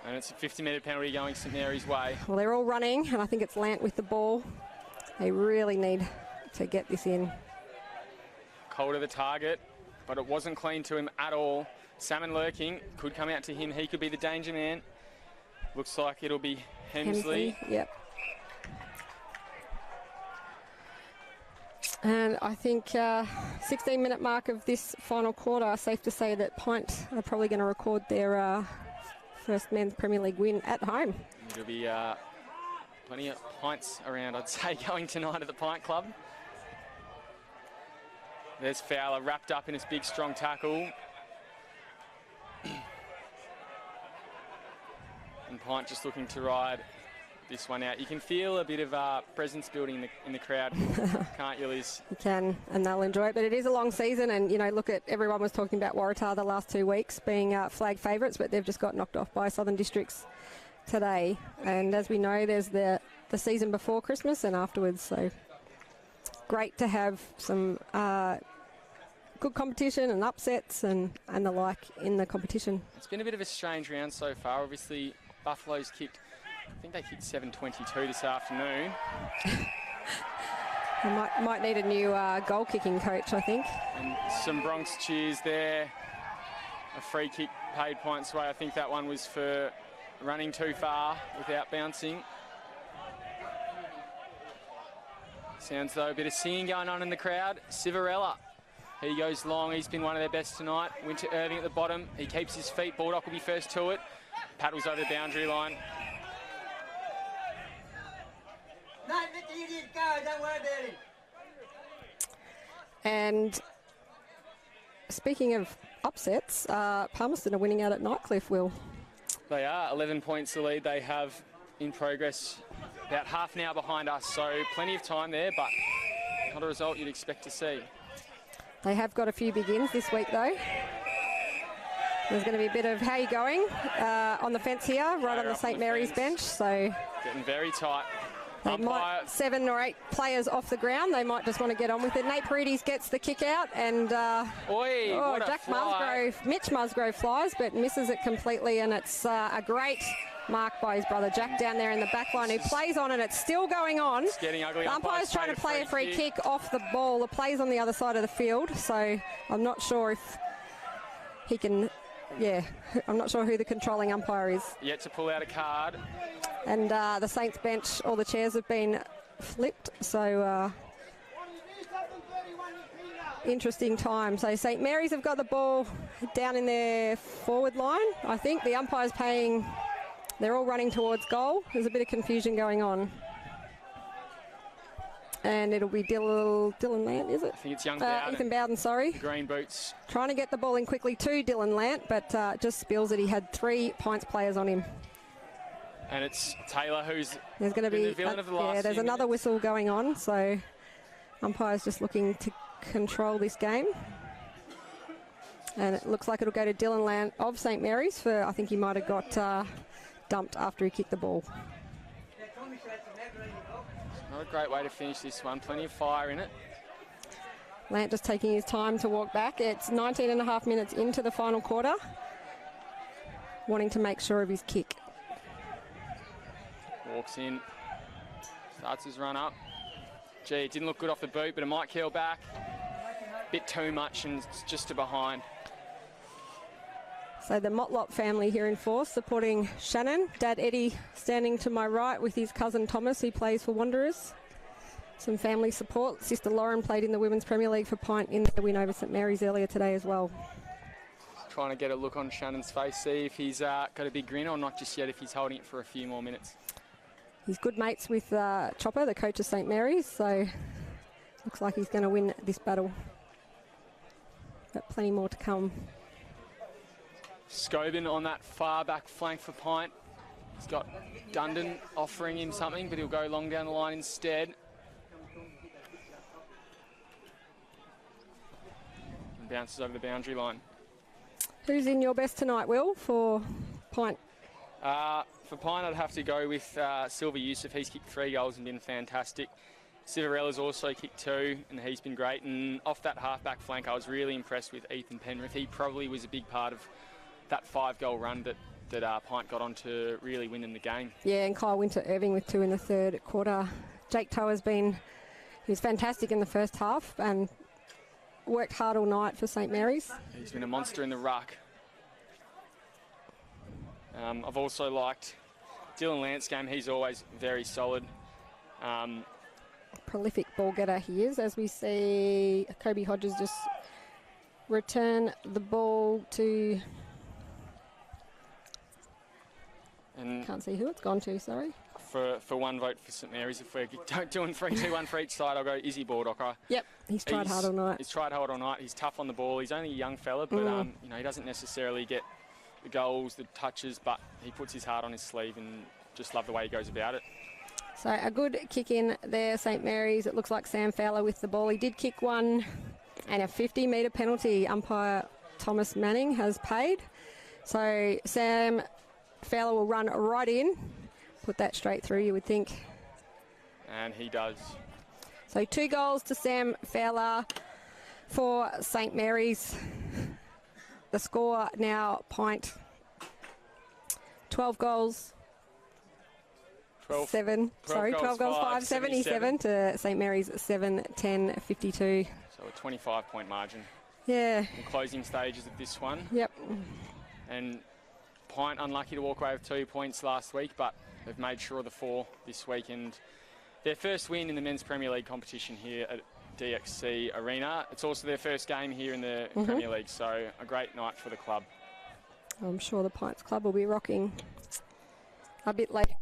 And it's a 50-metre penalty going St Mary's way. Well, they're all running, and I think it's Lant with the ball. They really need to get this in. Cold of the target, but it wasn't clean to him at all. Salmon lurking, could come out to him. He could be the danger man. Looks like it'll be Hemsley. Yep. And I think 16-minute mark of this final quarter, safe to say that PINT are probably going to record their first men's Premier League win at home. There'll be plenty of pints around, I'd say, going tonight at the Pint Club. There's Fowler wrapped up in his big, strong tackle. And Pint just looking to ride this one out. You can feel a bit of presence building in the crowd, can't you, Liz? You can, and they'll enjoy it. But it is a long season, and, you know, look at everyone was talking about Waratah the last 2 weeks being flag favourites, but they've just got knocked off by Southern Districts today. And as we know, there's the season before Christmas and afterwards, so great to have some good competition and upsets and the like in the competition. It's been a bit of a strange round so far. Obviously, Buffalo's kicked, I think they kicked 7:22 this afternoon. I might need a new goal kicking coach, I think. And some Bronx cheers there. A free kick paid points away. I think that one was for running too far without bouncing. Sounds though a bit of singing going on in the crowd. Civarella, he goes long. He's been one of their best tonight. Winter Irving at the bottom. He keeps his feet. Baldock will be first to it. Paddles over the boundary line. No, let the idiot go. Don't worry about him. And speaking of upsets, Palmerston are winning out at Nightcliff, Will. They are 11 points the lead they have in progress. About half an hour behind us, so plenty of time there, but not a result you'd expect to see. They have got a few big ins this week, though. There's going to be a bit of how you going on the fence here, right on the St Mary's bench. So getting very tight. They might 7 or 8 players off the ground. They might just want to get on with it. Nate Paredes gets the kick out, and Mitch Musgrove flies, but misses it completely, and it's a great mark by his brother Jack down there in the back line, who plays on, and it's still going on. It's getting ugly. The umpire's trying to play a free kick off the ball. The play's on the other side of the field, so I'm not sure if he can. Yeah, I'm not sure who the controlling umpire is. Yet to pull out a card. And the Saints bench, all the chairs have been flipped, so interesting time. So St Mary's have got the ball down in their forward line. I think the umpire's paying, they're all running towards goal. There's a bit of confusion going on. And it'll be Dylan Lant, is it? I think it's young Bowden. Ethan Bowden, sorry. The green boots. Trying to get the ball in quickly to Dylan Lant, but just spills it. He had 3 Pints players on him. And it's Taylor who's there's going to be the villain of the last there's another whistle going on, so umpire's just looking to control this game. And it looks like it'll go to Dylan Lant of St Mary's for, I think he might have got dumped after he kicked the ball. Not a great way to finish this one. Plenty of fire in it. Lant just taking his time to walk back. It's 19 and a half minutes into the final quarter. Wanting to make sure of his kick. Walks in. Starts his run up. Gee, it didn't look good off the boot, but it might keel back. Bit too much and it's just to behind. So the Motlop family here in force supporting Shannon. Dad Eddie standing to my right with his cousin Thomas, who plays for Wanderers. Some family support. Sister Lauren played in the Women's Premier League for Pint in their win over St Mary's earlier today as well. Trying to get a look on Shannon's face, see if he's got a big grin or not just yet, if he's holding it for a few more minutes. He's good mates with Chopper, the coach of St Mary's, so looks like he's going to win this battle. But plenty more to come. Scobin on that far back flank for Pint. He's got Dundon offering him something, but he'll go long down the line instead. And bounces over the boundary line. Who's in your best tonight, Will, for Pint? For Pint, I'd have to go with Silver Yusuf. He's kicked 3 goals and been fantastic. Civarella's also kicked 2, and he's been great. And off that half-back flank, I was really impressed with Ethan Penrith. He probably was a big part of that 5-goal run that Pint got on to really winning the game. Yeah, and Kyle Winter-Irving with 2 in the third quarter. Jake Tower's he was fantastic in the first half and worked hard all night for St Mary's. He's been a monster in the ruck. I've also liked Dylan Lanscombe. He's always very solid. Prolific ball getter he is, as we see Kobe Hodges just return the ball to... And can't see who it's gone to, sorry. For one vote for St Mary's, if we're doing 3-2-1 for each side, I'll go Izzy Baldocker. Yep, he's tried hard all night. He's tried hard all night. He's tough on the ball. He's only a young fella, but you know, he doesn't necessarily get the goals, the touches, but he puts his heart on his sleeve, and just love the way he goes about it. So a good kick in there, St Mary's. It looks like Sam Fowler with the ball. He did kick one, and a 50-metre penalty umpire Thomas Manning has paid. So Sam Fowler will run right in, put that straight through, you would think. And he does. So 2 goals to Sam Fowler for St Mary's. The score now, Pint 12 goals. 12 goals, 5, 77 to St Mary's 7, 10, 52. So a 25-point margin. Yeah. In closing stages of this one. Yep. And Pint unlucky to walk away with 2 points last week, but they've made sure of the 4 this week. And their first win in the Men's Premier League competition here at DXC Arena. It's also their first game here in the Premier League, so a great night for the club. I'm sure the Pints Club will be rocking a bit later.